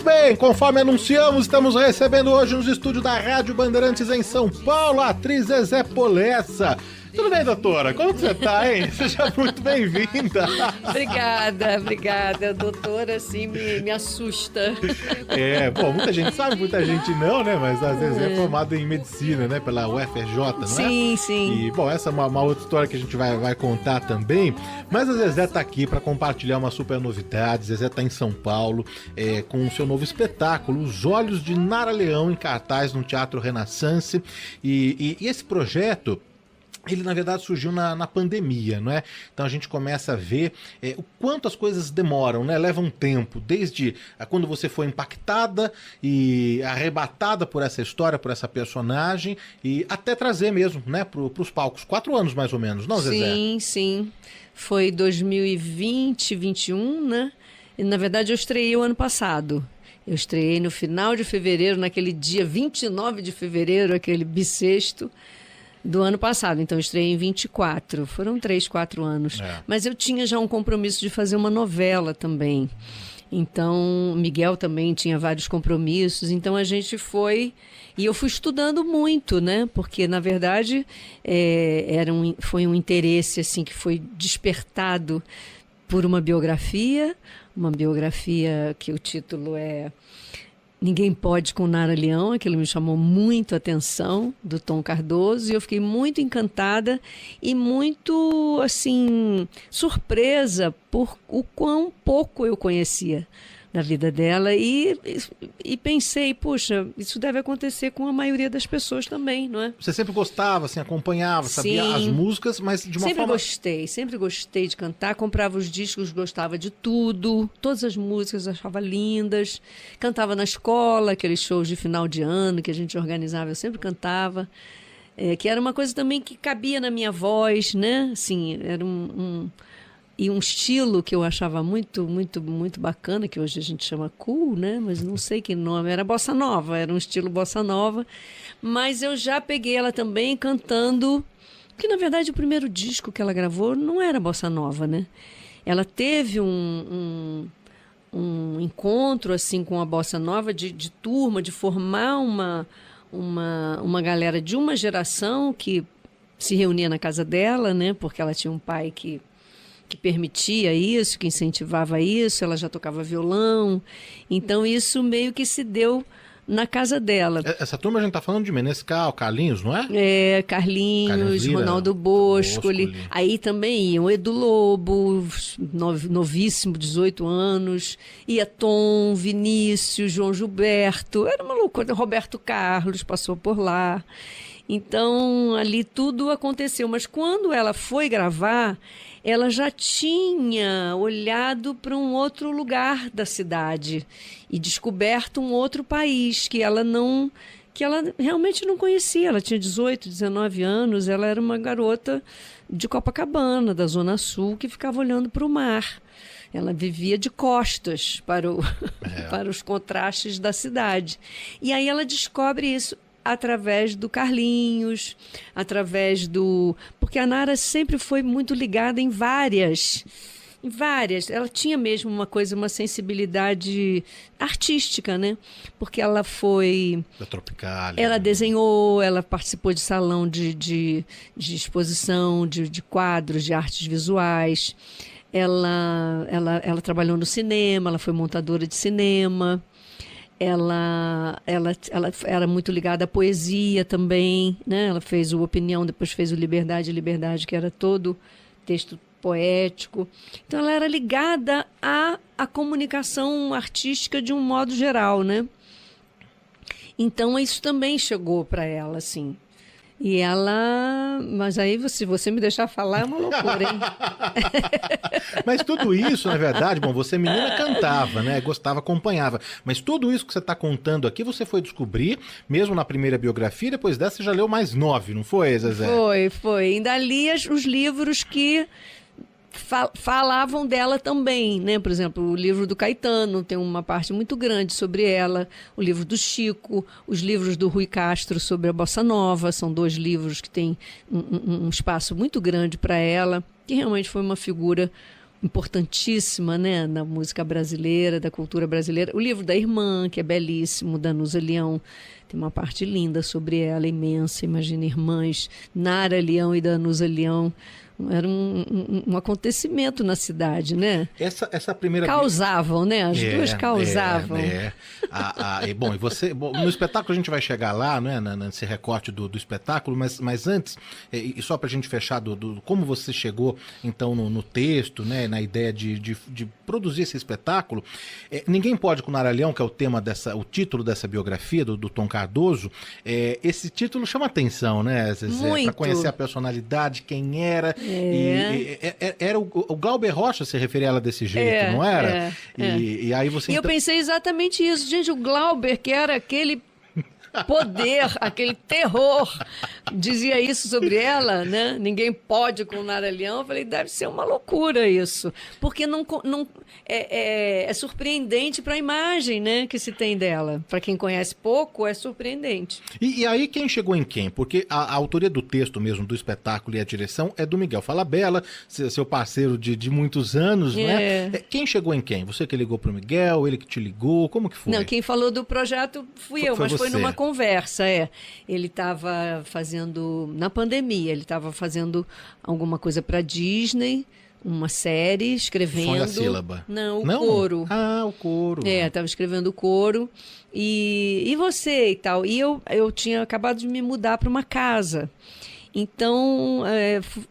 bem, conforme anunciamos, estamos recebendo hoje nos estúdios da Rádio Bandeirantes em São Paulo a atriz Zezé Polessa. Tudo bem, doutora? Como que você tá, hein? Seja muito bem-vinda. Obrigada. Doutora, assim, me assusta. Bom, muita gente sabe, muita gente não, né? Mas a Zezé é formada em medicina, né? Pela UFRJ, não é? Sim. E, bom, essa é uma outra história que a gente vai contar também. Mas a Zezé tá aqui para compartilhar uma super novidade. Zezé tá em São Paulo com o seu novo espetáculo, Os Olhos de Nara Leão, em cartaz no Teatro Renaissance. E esse projeto, ele na verdade surgiu na pandemia, não é? Então a gente começa a ver o quanto as coisas demoram, né? Levam tempo, desde quando você foi impactada e arrebatada por essa história, por essa personagem, e até trazer mesmo, né, para os palcos. 4 anos mais ou menos, não, Zezé? Sim. Foi 2020, 2021, né? E, na verdade eu estreiei o ano passado. Eu estreiei no final de fevereiro, naquele dia 29 de fevereiro, aquele bissexto do ano passado. Então eu estreiei em 24. Foram 3, 4 anos. Mas eu tinha já um compromisso de fazer uma novela também. Então, Miguel também tinha vários compromissos. Então a gente foi... E eu fui estudando muito, né? Porque, na verdade, foi um interesse assim, que foi despertado por uma biografia que o título é Ninguém Pode com Nara Leão. Aquilo me chamou muito a atenção, do Tom Cardoso, e eu fiquei muito encantada e muito, assim, surpresa por o quão pouco eu conhecia da vida dela e pensei, puxa, isso deve acontecer com a maioria das pessoas também, não é? Você sempre gostava, assim, acompanhava, sabia as músicas, mas de uma forma... Sempre gostei de cantar, comprava os discos, gostava de tudo, todas as músicas achava lindas, cantava na escola, aqueles shows de final de ano que a gente organizava, eu sempre cantava, que era uma coisa também que cabia na minha voz, né? Assim, era e um estilo que eu achava muito bacana, que hoje a gente chama cool, né? Mas não sei que nome, era bossa nova, era um estilo bossa nova. Mas eu já peguei ela também cantando, porque na verdade o primeiro disco que ela gravou não era bossa nova, né? Ela teve um encontro assim com a bossa nova de turma, de formar uma galera de uma geração que se reunia na casa dela, né? Porque ela tinha um pai que permitia isso, que incentivava isso, ela já tocava violão, então isso meio que se deu na casa dela. Essa turma a gente tá falando de Menescal, Carlinhos, não é? Carlinhos, Ronaldo Boscoli, aí também iam Edu Lobo, novíssimo, 18 anos, ia Tom, Vinícius, João Gilberto, era uma loucura, Roberto Carlos passou por lá. Então, ali tudo aconteceu. Mas quando ela foi gravar, ela já tinha olhado para um outro lugar da cidade e descoberto um outro país que ela realmente não conhecia. Ela tinha 18, 19 anos, ela era uma garota de Copacabana, da Zona Sul, que ficava olhando para o mar. Ela vivia de costas para os contrastes da cidade. E aí ela descobre isso através do Carlinhos, porque a Nara sempre foi muito ligada em várias. Ela tinha mesmo uma sensibilidade artística, né? Porque ela foi... Da Tropicália. Ela desenhou, ela participou de salão de exposição, de quadros, de artes visuais. Ela trabalhou no cinema, ela foi montadora de cinema. Ela era muito ligada à poesia também, né? Ela fez o Opinião, depois fez o Liberdade, que era todo texto poético. Então ela era ligada à comunicação artística de um modo geral, né? Então isso também chegou para ela, assim. E ela... Mas aí, se você me deixar falar, é uma loucura, hein? Mas tudo isso, na verdade, bom, você menina cantava, né? Gostava, acompanhava. Mas tudo isso que você está contando aqui, você foi descobrir, mesmo na primeira biografia, depois dessa você já leu mais 9, não foi, Zezé? Foi. Ainda li os livros que falavam dela também, né? Por exemplo, o livro do Caetano tem uma parte muito grande sobre ela, o livro do Chico, os livros do Rui Castro sobre a Bossa Nova, são 2 livros que têm um espaço muito grande para ela, que realmente foi uma figura importantíssima, né, na música brasileira, da cultura brasileira. O livro da Irmã, que é belíssimo, da Nusa Leão, tem uma parte linda sobre ela, imensa. Imagina, irmãs, Nara Leão e Danusa Leão. Era um acontecimento na cidade, né? Essa primeira... Causavam, né? As duas causavam. Bom, e você... Bom, no espetáculo a gente vai chegar lá, né? Nesse recorte do espetáculo, mas antes, e só pra gente fechar como você chegou, então, no texto, né? Na ideia de produzir esse espetáculo. Ninguém Pode com Nara Leão, que é o tema o título dessa biografia do Tom Cardoso. Esse título chama atenção, né, Zezé? Muito. Pra conhecer a personalidade, quem era... Era o Glauber Rocha se referia a ela desse jeito, não era? E aí você... E eu pensei exatamente isso. Gente, o Glauber, que era aquele poder, aquele terror, dizia isso sobre ela, né? Ninguém pode com Nara Leão. Eu falei, deve ser uma loucura isso. Porque não é surpreendente para a imagem, né, que se tem dela. Para quem conhece pouco, é surpreendente. E aí quem chegou em quem? Porque a autoria do texto mesmo, do espetáculo e a direção é do Miguel Falabella, seu parceiro de muitos anos, né? Quem chegou em quem? Você que ligou pro Miguel, ele que te ligou, como que foi? Não, quem falou do projeto fui eu, mas você. Foi numa conversa, Ele estava fazendo, na pandemia, ele estava fazendo alguma coisa para Disney, uma série, escrevendo... Foi a sílaba? Não, coro. Ah, o coro. Estava escrevendo o coro. E você e tal. E eu tinha acabado de me mudar para uma casa. Então,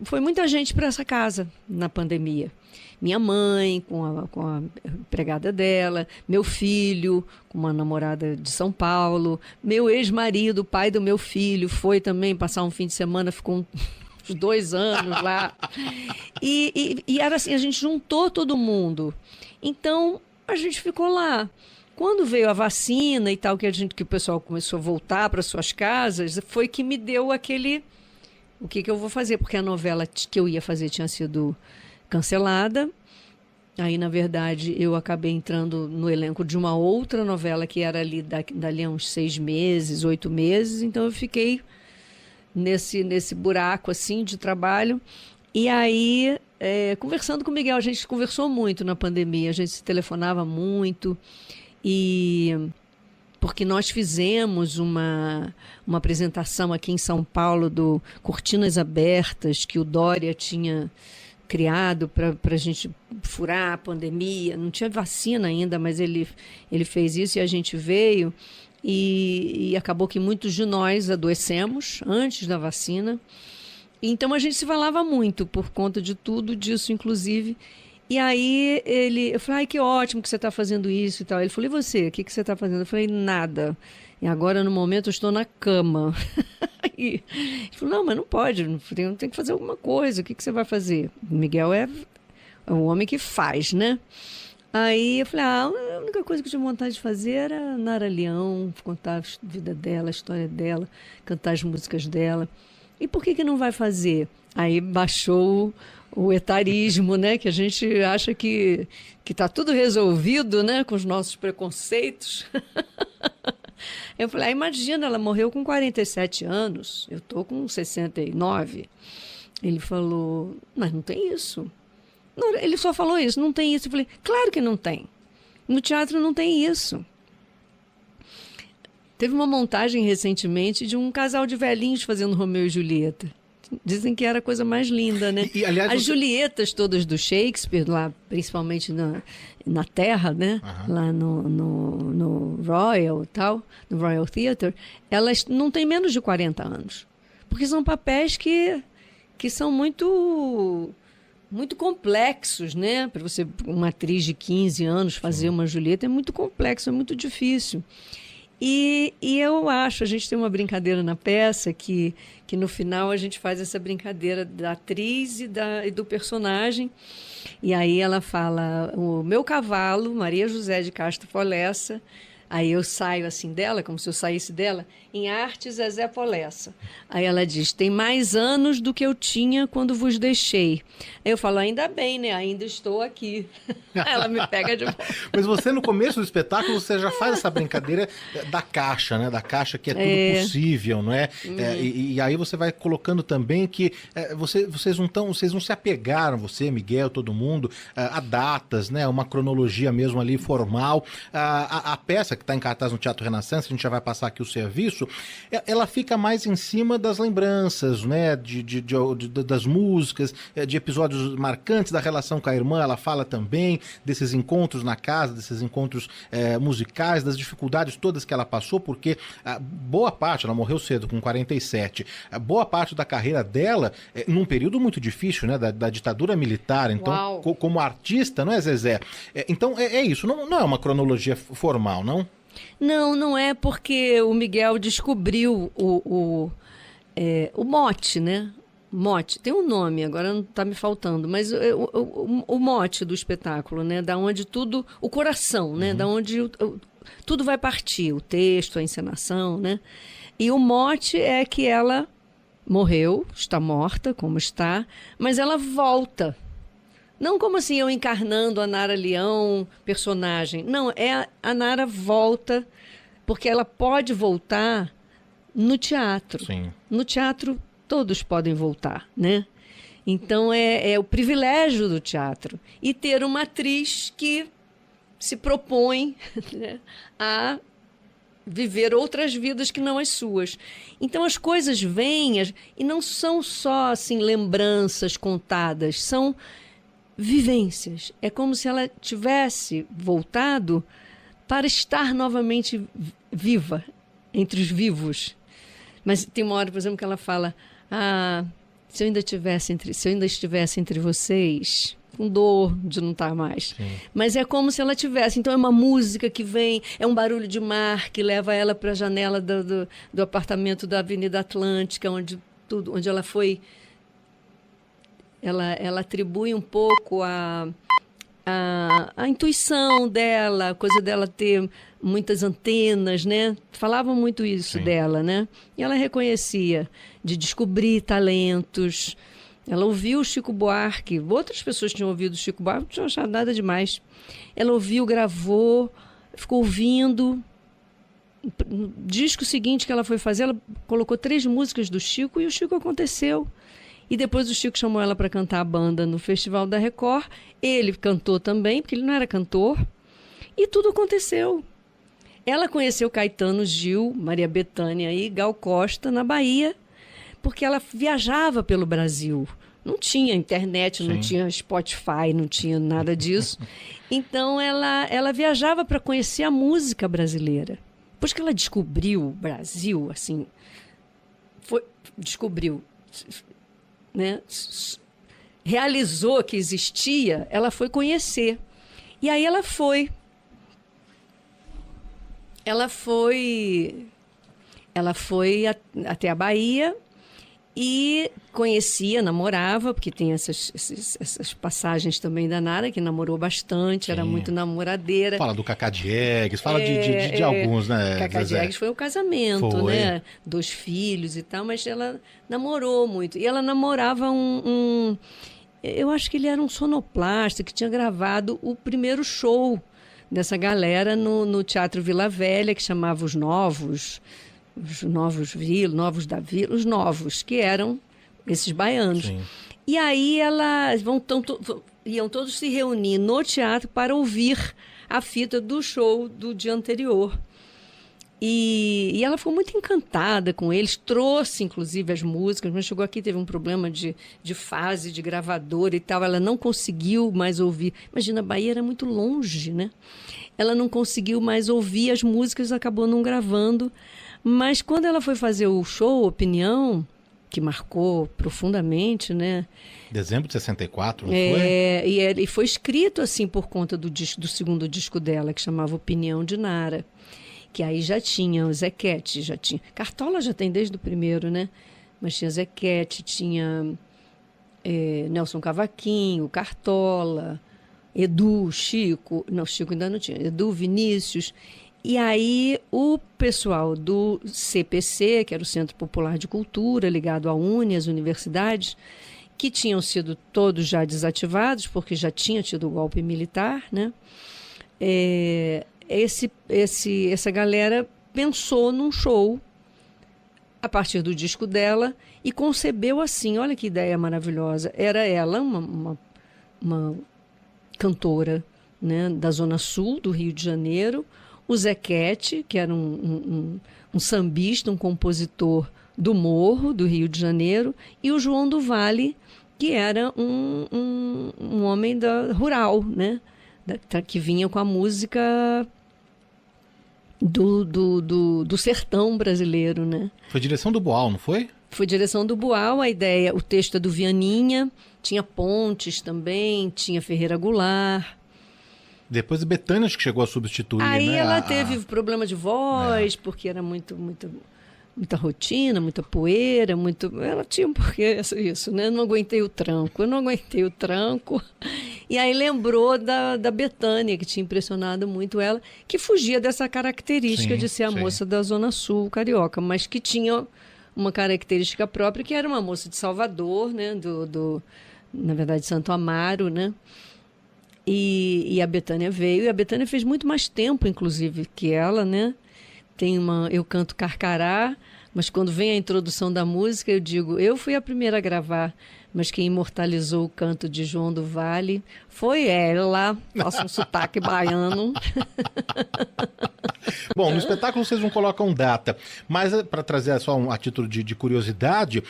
foi muita gente para essa casa na pandemia. Minha mãe, com a empregada dela, meu filho, com uma namorada de São Paulo, meu ex-marido, o pai do meu filho, foi também passar um fim de semana, ficou uns 2 anos lá. E era assim, a gente juntou todo mundo. Então, a gente ficou lá. Quando veio a vacina e tal, que o pessoal começou a voltar para suas casas, foi que me deu aquele... O que eu vou fazer? Porque a novela que eu ia fazer tinha sido cancelada. Aí, na verdade, eu acabei entrando no elenco de uma outra novela que era ali dali a uns 6 meses, 8 meses. Então, eu fiquei nesse buraco, assim, de trabalho. E aí, conversando com o Miguel, a gente conversou muito na pandemia, a gente se telefonava muito. Porque nós fizemos uma apresentação aqui em São Paulo do Cortinas Abertas, que o Dória tinha criado para a gente furar a pandemia. Não tinha vacina ainda, mas ele fez isso e a gente veio. E acabou que muitos de nós adoecemos antes da vacina. Então a gente se falava muito por conta de tudo disso, inclusive. E aí eu falei, ai, que ótimo que você está fazendo isso e tal. Ele falou, e você, o que você está fazendo? Eu falei, nada. E agora, no momento, eu estou na cama. Ele falou, não, mas não pode, tem que fazer alguma coisa, o que você vai fazer? O Miguel é o homem que faz, né? Aí eu falei, a única coisa que eu tinha vontade de fazer era Nara Leão, contar a vida dela, a história dela, cantar as músicas dela. E por que não vai fazer? Aí baixou o etarismo, né? Que a gente acha que está tudo resolvido, né? Com os nossos preconceitos. Eu falei, imagina, ela morreu com 47 anos, eu estou com 69. Ele falou, mas não tem isso. Não, ele só falou isso, não tem isso. Eu falei, claro que não tem. No teatro não tem isso. Teve uma montagem recentemente de um casal de velhinhos fazendo Romeu e Julieta. Dizem que era a coisa mais linda, né? Aliás, as Julietas todas do Shakespeare, lá, principalmente na Terra, né? Uhum. Lá no Royal, tal, no Royal Theatre, elas não têm menos de 40 anos. Porque são papéis que são muito complexos, né? Para você, uma atriz de 15 anos, fazer uma Julieta é muito complexo, é muito difícil. E eu acho, a gente tem uma brincadeira na peça que no final a gente faz essa brincadeira da atriz e do personagem. E aí ela fala, o meu cavalo, Maria José de Castro Folessa, Aí eu saio assim dela, como se eu saísse dela, em arte Zezé Polessa. Aí ela diz, tem mais anos do que eu tinha quando vos deixei. Aí eu falo, ainda bem, né? Ainda estou aqui. Ela me pega de volta. Mas você, no começo do espetáculo, você já faz essa brincadeira da caixa, né? Da caixa que é tudo possível, não é? E aí você vai colocando também que vocês não se apegaram, você, Miguel, todo mundo, a datas, né? Uma cronologia mesmo ali formal. A peça que está em cartaz no Teatro Renascença, a gente já vai passar aqui o serviço, ela fica mais em cima das lembranças, né? Das músicas, de episódios marcantes da relação com a irmã. Ela fala também desses encontros na casa, desses encontros musicais, das dificuldades todas que ela passou, porque boa parte, ela morreu cedo, com 47, boa parte da carreira dela, num período muito difícil, né? Da ditadura militar. Então, como artista, não é, Zezé? Então, é isso, não é uma cronologia formal, não? Não é, porque o Miguel descobriu o mote, né? Mote, tem um nome, agora não está me faltando, mas o mote do espetáculo, né? Da onde tudo, o coração, né? Da onde tudo vai partir, o texto, a encenação, né? E o mote é que ela morreu, está morta, como está, mas ela volta. Não como assim, eu encarnando a Nara Leão, personagem. Não, a Nara volta, porque ela pode voltar no teatro. Sim. No teatro, todos podem voltar, né? Então, é o privilégio do teatro. E ter uma atriz que se propõe, né, a viver outras vidas que não as suas. Então, as coisas vêm, e não são só assim, lembranças contadas, são vivências. É como se ela tivesse voltado para estar novamente viva, entre os vivos. Mas tem uma hora, por exemplo, que ela fala, se eu ainda estivesse entre vocês, com dor de não estar mais. Sim. Mas é como se ela tivesse. Então é uma música que vem, é um barulho de mar que leva ela para a janela do apartamento da Avenida Atlântica, onde ela foi. Ela atribui um pouco a intuição dela, a coisa dela ter muitas antenas, né? Falavam muito isso dela, né? E ela reconhecia, de descobrir talentos. Ela ouviu o Chico Buarque, outras pessoas tinham ouvido o Chico Buarque, não tinham achado nada demais. Ela ouviu, gravou, ficou ouvindo. No disco seguinte que ela foi fazer, ela colocou 3 músicas do Chico e o Chico aconteceu. E depois o Chico chamou ela para cantar a banda no Festival da Record. Ele cantou também, porque ele não era cantor. E tudo aconteceu. Ela conheceu Caetano, Gil, Maria Bethânia e Gal Costa na Bahia, porque ela viajava pelo Brasil. Não tinha internet, não tinha Spotify, não tinha nada disso. Então ela viajava para conhecer a música brasileira. Depois que ela descobriu o Brasil, assim, descobriu, né? Realizou que existia, ela foi conhecer. E aí ela foi até a Bahia e conhecia, namorava, porque tem essas passagens também da Nara, que namorou bastante, era muito namoradeira. Fala do Cacá Diegues, fala de alguns, né? Cacá Diegues foi o casamento, né? 2 filhos e tal, mas ela namorou muito. E ela namorava eu acho que ele era um sonoplasta que tinha gravado o primeiro show dessa galera no Teatro Vila Velha, que chamava Os Novos da Vila, os Novos, que eram esses baianos. Sim. E aí iam todos se reunir no teatro para ouvir a fita do show do dia anterior. E ela ficou muito encantada com eles, trouxe inclusive as músicas, mas chegou aqui, teve um problema de fase, de gravadora e tal, ela não conseguiu mais ouvir. Imagina, a Bahia era muito longe, né? Ela não conseguiu mais ouvir as músicas, acabou não gravando. Mas quando ela foi fazer o show Opinião, que marcou profundamente, né? Dezembro de 64, não foi? E foi escrito assim por conta do segundo disco dela, que chamava Opinião de Nara. Que aí já tinha o Zequete, já tinha... Cartola já tem desde o primeiro, né? Mas tinha Zequete, tinha Nelson Cavaquinho, Cartola, Edu, Chico... Não, Chico ainda não tinha. Edu, Vinícius... E aí o pessoal do CPC, que era o Centro Popular de Cultura, ligado à UNE, às universidades, que tinham sido todos já desativados, porque já tinha tido o golpe militar, né? Essa galera pensou num show a partir do disco dela e concebeu assim, olha que ideia maravilhosa. Era ela, uma cantora, né, da Zona Sul do Rio de Janeiro, o Zequete, que era um sambista, um compositor do Morro, do Rio de Janeiro, e o João do Vale, que era um homem rural, né, que vinha com a música do sertão brasileiro, né? Foi direção do Boal, não foi? Foi direção do Boal, a ideia, o texto é do Vianinha, tinha Pontes também, tinha Ferreira Goulart. Depois a Bethânia acho que chegou a substituir, aí, né? Aí ela teve problema de voz, porque era muita rotina, muita poeira, ela tinha um porquê isso, né? Eu não aguentei o tranco. E aí lembrou da Bethânia, que tinha impressionado muito ela, que fugia dessa característica de ser a moça da Zona Sul carioca, mas que tinha uma característica própria, que era uma moça de Salvador, né? Na verdade, Santo Amaro, né? E a Bethânia veio, e a Bethânia fez muito mais tempo, inclusive, que ela, né? Eu canto Carcará, mas quando vem a introdução da música, eu digo, eu fui a primeira a gravar, mas quem imortalizou o canto de João do Vale foi ela, faça um sotaque baiano. Bom, no espetáculo vocês não colocam data, mas para trazer só a título de curiosidade...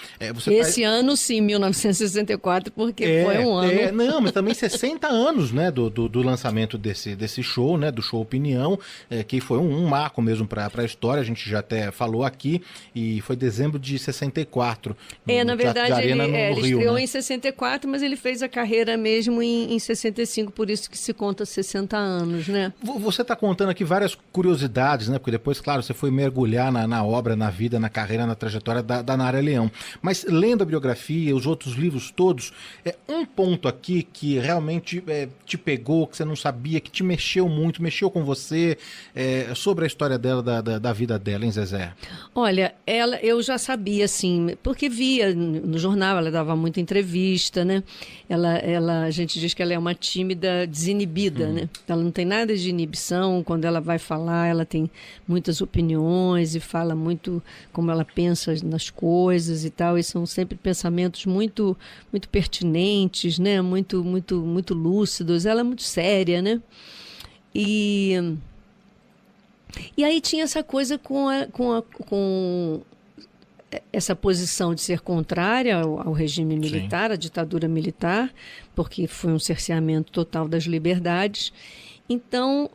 Esse ano, sim, 1964, porque foi um ano... Não, mas também 60 anos, né, do lançamento desse show, né, do show Opinião, que foi um marco mesmo para a história, a gente já até falou aqui, e foi dezembro de 64. Na verdade, ele Rio, estreou né? em 64, mas ele fez a carreira mesmo em 65, por isso que se conta 60 anos, né? Você está contando aqui várias curiosidades, né? Porque depois, claro, você foi mergulhar na obra, na vida, na carreira, na trajetória da Nara Leão. Mas lendo a biografia, os outros livros todos, um ponto aqui que realmente te pegou, que você não sabia, que te mexeu muito, mexeu com você, sobre a história dela, da vida dela, hein, Zezé? Olha, eu já sabia, assim, porque via no jornal, ela dava muita entrevista, né? A gente diz que ela é uma tímida desinibida, né? Ela não tem nada de inibição, quando ela vai falar, ela tem muitas opiniões e fala muito como ela pensa nas coisas e tal, e são sempre pensamentos muito, muito pertinentes, né? Muito, muito, muito lúcidos. Ela é muito séria, né? E aí tinha essa coisa com essa posição de ser contrária ao regime militar, à ditadura militar, porque foi um cerceamento total das liberdades. Então,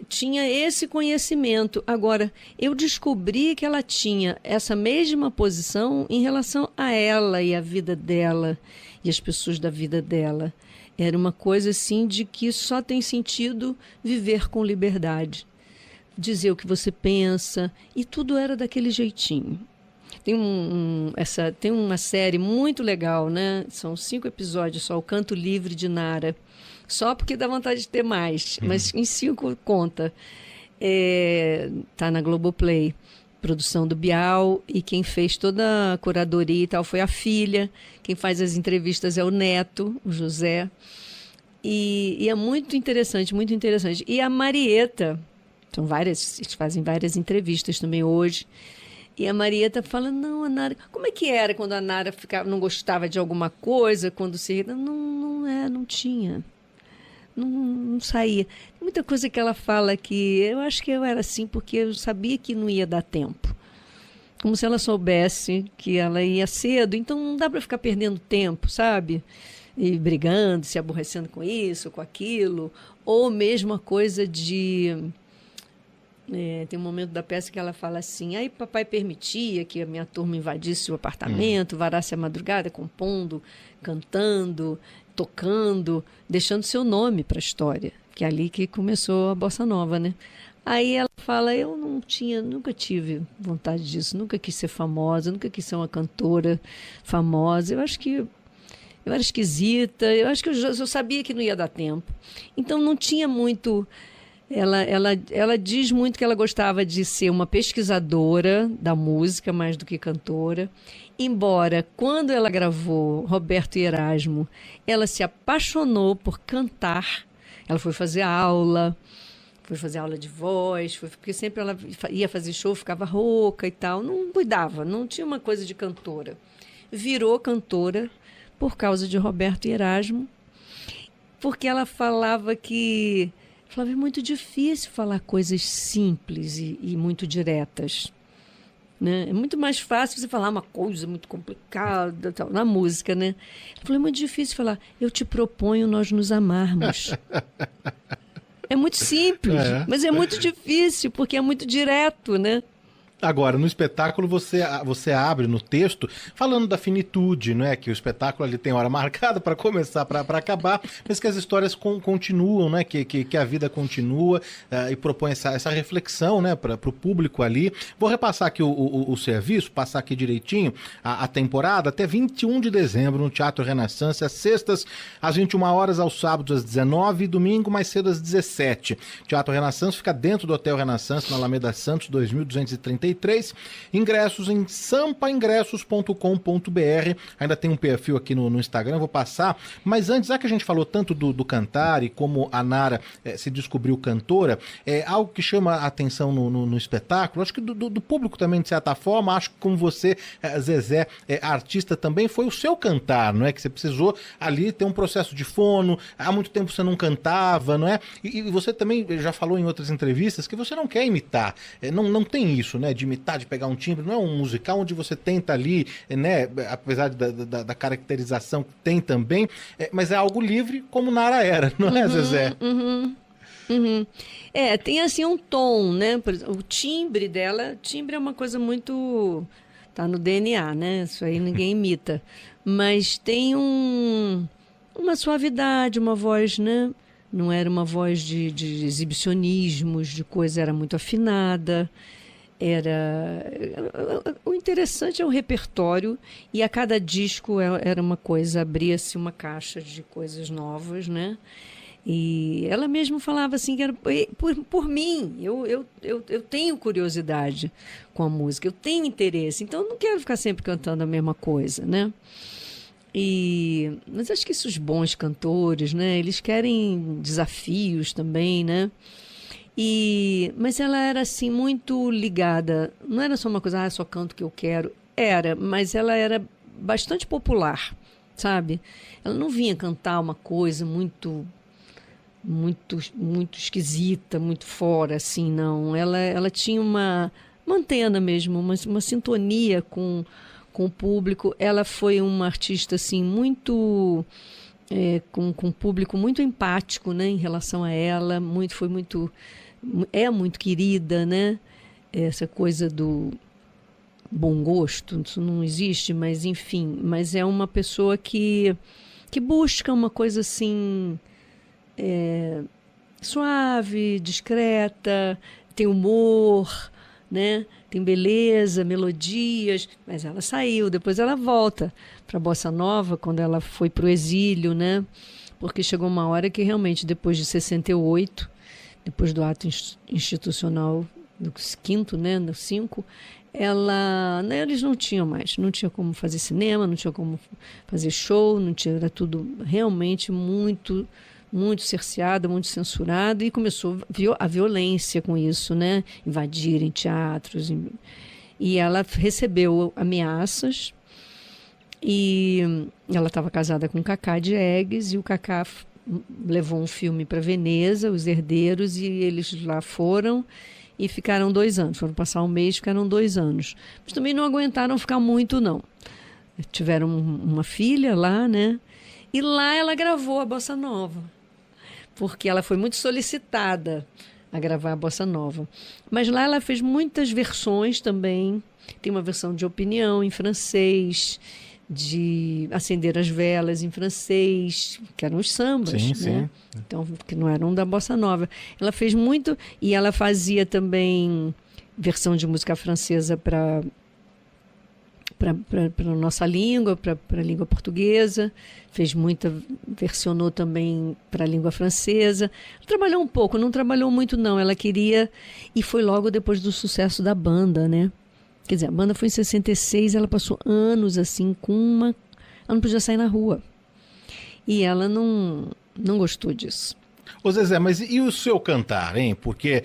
tinha esse conhecimento. Agora, eu descobri que ela tinha essa mesma posição em relação a ela e a vida dela e as pessoas da vida dela. Era uma coisa assim de que só tem sentido viver com liberdade. Dizer o que você pensa, e tudo era daquele jeitinho. Tem uma série muito legal, né? São 5 episódios só, O Canto Livre de Nara. Só porque dá vontade de ter mais, mas em 5 conta. Tá na Globoplay, produção do Bial, e quem fez toda a curadoria e tal foi a filha. Quem faz as entrevistas é o neto, o José. E é muito interessante, muito interessante. E a Marieta, eles fazem várias entrevistas também hoje. E a Marieta fala, não, a Nara... Como é que era quando a Nara não gostava de alguma coisa, quando se... Não tinha. Não saía. Tem muita coisa que ela fala que eu acho que eu era assim porque eu sabia que não ia dar tempo. Como se ela soubesse que ela ia cedo. Então não dá para ficar perdendo tempo, sabe? E brigando, se aborrecendo com isso, com aquilo. Ou mesmo a coisa de... tem um momento da peça que ela fala assim, aí papai permitia que a minha turma invadisse o apartamento, varasse a madrugada, compondo, cantando, tocando, deixando seu nome para a história, que é ali que começou a Bossa Nova, né? Aí ela fala, eu nunca tive vontade disso, nunca quis ser famosa, nunca quis ser uma cantora famosa, eu acho que eu era esquisita, eu acho que eu sabia que não ia dar tempo. Então não tinha muito... Ela diz muito que ela gostava de ser uma pesquisadora da música, mais do que cantora. Embora, quando ela gravou Roberto e Erasmo, ela se apaixonou por cantar. Ela foi fazer aula de voz, porque sempre ela ia fazer show, ficava rouca e tal, não cuidava, não tinha uma coisa de cantora. Virou cantora por causa de Roberto e Erasmo, porque ela falava que é muito difícil falar coisas simples e muito diretas. Né? É muito mais fácil você falar uma coisa muito complicada, tal, na música, né? Ela falou, é muito difícil falar, eu te proponho nós nos amarmos. É muito simples, mas é muito difícil, porque é muito direto, né? Agora, no espetáculo, você abre no texto falando da finitude, né? Que o espetáculo ali tem hora marcada para começar, para acabar, mas que as histórias continuam, né? Que a vida continua e propõe essa reflexão, né? Para o público ali. Vou repassar aqui o serviço, passar aqui direitinho a temporada, até 21 de dezembro no Teatro Renaissance, às sextas, às 21 horas, aos sábados, às 19 e domingo, mais cedo, às 17. Teatro Renaissance fica dentro do Hotel Renaissance, na Alameda Santos, 2233. Ingressos em sampaingressos.com.br. Ainda tem um perfil aqui no Instagram, vou passar. Mas antes, já que a gente falou tanto do cantar e como a Nara se descobriu cantora, algo que chama a atenção no espetáculo, acho que do público também, de certa forma, acho que como você, Zezé, artista também, foi o seu cantar, não é? Que você precisou ali ter um processo de fono, há muito tempo você não cantava, não é? E você também já falou em outras entrevistas que você não quer imitar, não tem isso, né? De imitar, de pegar um timbre, não é um musical onde você tenta ali, né? Apesar da caracterização que tem também, mas é algo livre como Nara era, não é, Zezé? Tem assim um tom, né? Por exemplo, o timbre dela, timbre é uma coisa muito... tá no DNA, né? Isso aí ninguém imita. Mas tem uma suavidade, uma voz, né? Não era uma voz de exibicionismos, de coisa, era muito afinada. O interessante é o repertório, e a cada disco era uma coisa, abria-se uma caixa de coisas novas, né? E ela mesma falava assim, que era por mim, eu tenho curiosidade com a música, eu tenho interesse, então eu não quero ficar sempre cantando a mesma coisa, né? Mas acho que esses bons cantores, né? Eles querem desafios também, né? Mas ela era assim muito ligada, não era só uma coisa, só canto o que eu quero, mas ela era bastante popular, sabe? Ela não vinha cantar uma coisa muito esquisita, muito fora, assim, não. Ela tinha uma antena mesmo, uma sintonia com o público. Ela foi uma artista assim muito com um público muito empático, né, em relação a ela, é muito querida, né? Essa coisa do bom gosto, isso não existe, mas enfim, mas é uma pessoa que busca uma coisa assim suave, discreta, tem humor, né? Tem beleza, melodias, mas ela saiu, depois ela volta para a Bossa Nova, quando ela foi para o exílio, né? Porque chegou uma hora que realmente, depois de 68, depois do ato institucional do 5º, né, no 5, eles não tinha como fazer cinema, não tinha como fazer show, era tudo realmente muito, muito cerceado, muito censurado, e começou a violência com isso, né, invadirem teatros, e ela recebeu ameaças, e ela estava casada com o Cacá Diegues, e o Cacá levou um filme para Veneza, Os Herdeiros, e eles lá foram e ficaram 2 anos. Foram passar um mês, ficaram 2 anos. Mas também não aguentaram ficar muito, não. Tiveram uma filha lá, né? E lá ela gravou a Bossa Nova, porque ela foi muito solicitada a gravar a Bossa Nova. Mas lá ela fez muitas versões também. Tem uma versão de Opinião em francês, de Acender as Velas em francês, que eram os sambas, sim, né? Sim. Então, que não eram da Bossa Nova. Ela fez muito, e ela fazia também versão de música francesa para para a nossa língua, para a língua portuguesa, versionou também para a língua francesa. Trabalhou um pouco, não trabalhou muito não, ela queria, e foi logo depois do sucesso da banda, né? Quer dizer, a banda foi em 66, ela passou anos assim ela não podia sair na rua. E ela não gostou disso. Ô Zezé, mas e o seu cantar, hein? Porque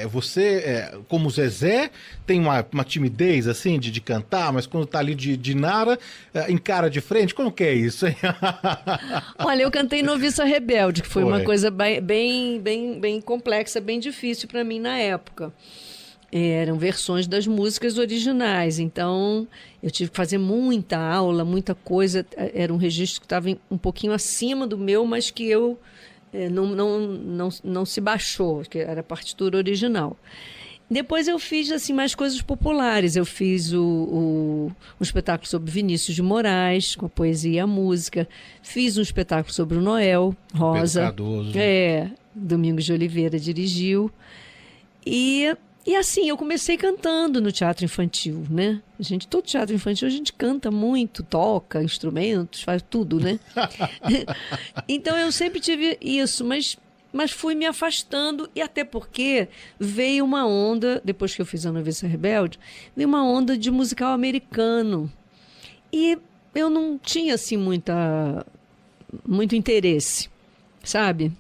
você, como Zezé, tem uma timidez, assim, de cantar, mas quando tá ali de Nara, encara de frente, como que é isso, hein? Olha, eu cantei Noviça Rebelde, que foi uma coisa bem complexa, bem difícil para mim na época. Eram versões das músicas originais, então eu tive que fazer muita aula, muita coisa. Era um registro que estava um pouquinho acima do meu, mas que eu não se baixou, que era a partitura original. Depois eu fiz assim mais coisas populares. Eu fiz um espetáculo sobre Vinícius de Moraes, com a poesia e a música. Fiz um espetáculo sobre o Noel Rosa. Cardoso. Domingos de Oliveira dirigiu. E assim, eu comecei cantando no teatro infantil, né? Todo teatro infantil a gente canta muito, toca instrumentos, faz tudo, né? Então eu sempre tive isso, mas fui me afastando, e até porque veio uma onda, depois que eu fiz a Noviça Rebelde, veio uma onda de musical americano. E eu não tinha, assim, muito interesse, sabe?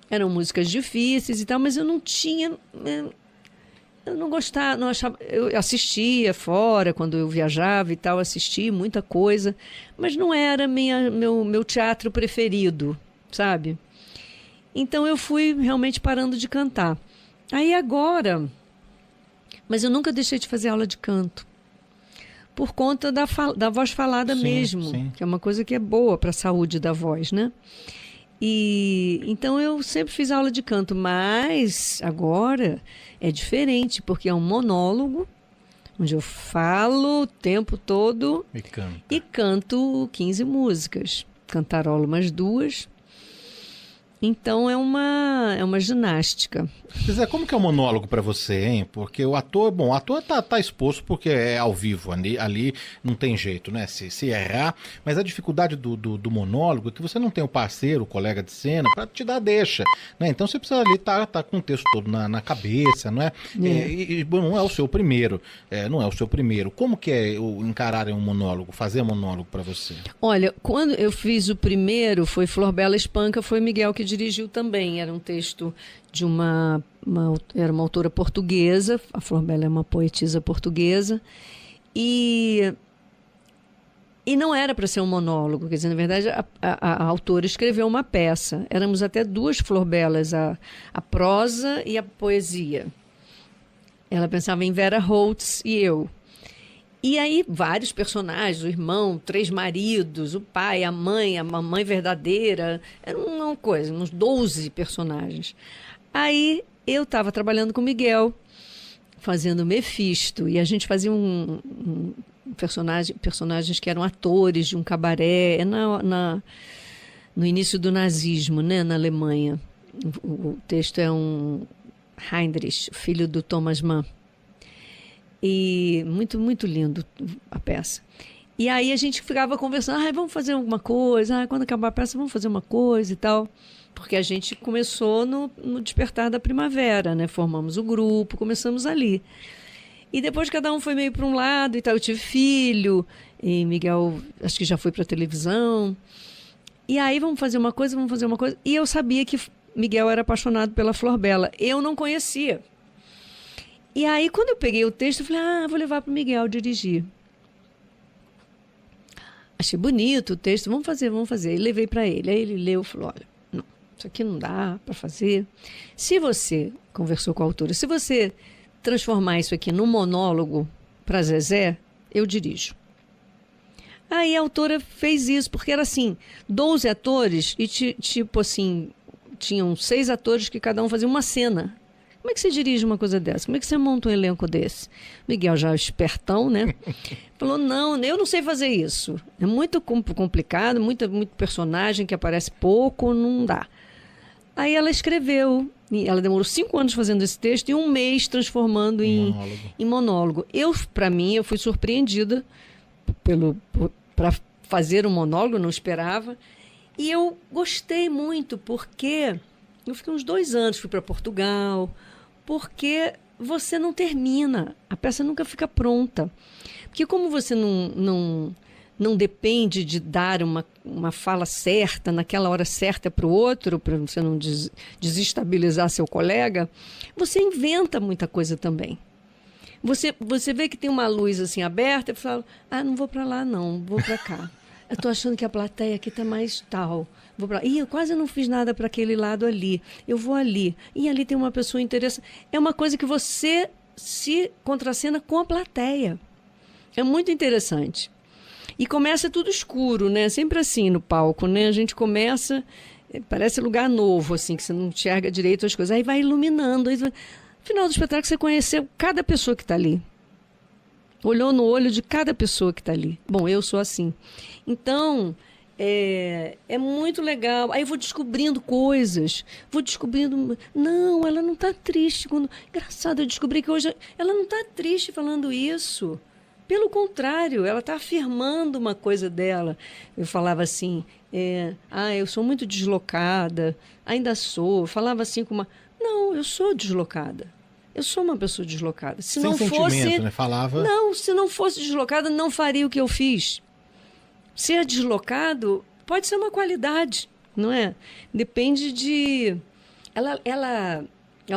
Eram músicas difíceis e tal, mas eu não tinha... Eu não gostava, não achava. Eu assistia fora, quando eu viajava e tal, assistia muita coisa, mas não era meu teatro preferido, sabe? Então eu fui realmente parando de cantar. Aí agora, mas eu nunca deixei de fazer aula de canto, por conta da voz falada mesmo, sim. Que é uma coisa que é boa para a saúde da voz, né? E então eu sempre fiz aula de canto, mas agora é diferente, porque é um monólogo onde eu falo o tempo todo e canto 15 músicas, cantarolo umas 2. Então é uma ginástica. Zezé, como que é o monólogo para você, hein? Porque o ator tá exposto porque é ao vivo, ali não tem jeito, né? Se errar, mas a dificuldade do monólogo é que você não tem o parceiro, o colega de cena, para te dar deixa, né? Então você precisa ali tá com o texto todo na cabeça, não é? Bom, não é o seu primeiro, não é o seu primeiro. Como que é encarar um monólogo, fazer um monólogo para você? Olha, quando eu fiz o primeiro, foi Flor Bela Espanca, foi Miguel que dirigiu também. Era um texto de era uma autora portuguesa, a Flor Bela é uma poetisa portuguesa, e não era para ser um monólogo, quer dizer, na verdade a autora escreveu uma peça, éramos até 2 Flor Belas, a prosa e a poesia. Ela pensava em Vera Holtz e eu. E aí, vários personagens, o irmão, 3 maridos, o pai, a mamãe verdadeira, era uma coisa, uns 12 personagens. Aí, eu estava trabalhando com o Miguel, fazendo Mefisto, e a gente fazia personagens que eram atores de um cabaré, no início do nazismo, né, na Alemanha. O texto é um Heinrich, filho do Thomas Mann. E muito, muito lindo a peça. E aí a gente ficava conversando, vamos fazer alguma coisa, quando acabar a peça vamos fazer uma coisa e tal. Porque a gente começou no Despertar da Primavera, né? Formamos o grupo, começamos ali. E depois cada um foi meio para um lado e tal. Eu tive filho, e Miguel acho que já foi para a televisão. E aí vamos fazer uma coisa. E eu sabia que Miguel era apaixonado pela Flor Bela. Eu não conhecia. E aí, quando eu peguei o texto, eu falei, vou levar para o Miguel dirigir. Achei bonito o texto, vamos fazer. E levei para ele. Aí ele leu e falou, olha, não, isso aqui não dá para fazer. Se você, conversou com a autora, se você transformar isso aqui num monólogo para Zezé, eu dirijo. Aí a autora fez isso, porque era assim, 12 atores e tipo assim, tinham 6 atores que cada um fazia uma cena. Como é que você dirige uma coisa dessa? Como é que você monta um elenco desse? Miguel já espertão, né? Falou, não, eu não sei fazer isso. É muito complicado, muito personagem que aparece pouco, não dá. Aí ela escreveu, ela demorou 5 anos fazendo esse texto e 1 mês transformando em monólogo. Para mim, eu fui surpreendida, para fazer um monólogo, não esperava. E eu gostei muito, porque eu fiquei uns 2 anos, fui para Portugal, porque você não termina, a peça nunca fica pronta. Porque como você não depende de dar uma fala certa, naquela hora certa para o outro, para você não desestabilizar seu colega, você inventa muita coisa também. Você vê que tem uma luz assim aberta e fala, não vou para lá não, vou para cá. Eu estou achando que a plateia aqui está mais tal. Vou pra... eu quase não fiz nada para aquele lado ali. Eu vou ali. E ali tem uma pessoa interessante. É uma coisa que você se contracena com a plateia. É muito interessante. E começa tudo escuro, né? Sempre assim no palco, né? A gente começa, parece lugar novo, assim, que você não enxerga direito as coisas. Aí vai iluminando. No final do espetáculo você conheceu cada pessoa que está ali. Olhou no olho de cada pessoa que está ali. Bom, eu sou assim. Então, é muito legal. Aí eu vou descobrindo coisas. Vou descobrindo... Não, ela não está triste. Engraçado, eu descobri que hoje ela não está triste falando isso. Pelo contrário, ela está afirmando uma coisa dela. Eu falava assim, eu sou muito deslocada. Ainda sou. Eu falava assim com uma... Não, eu sou deslocada. Eu sou uma pessoa deslocada. Se não fosse, né? Falava... Não, se não fosse deslocada, não faria o que eu fiz. Ser deslocado pode ser uma qualidade, não é? Depende de... Ela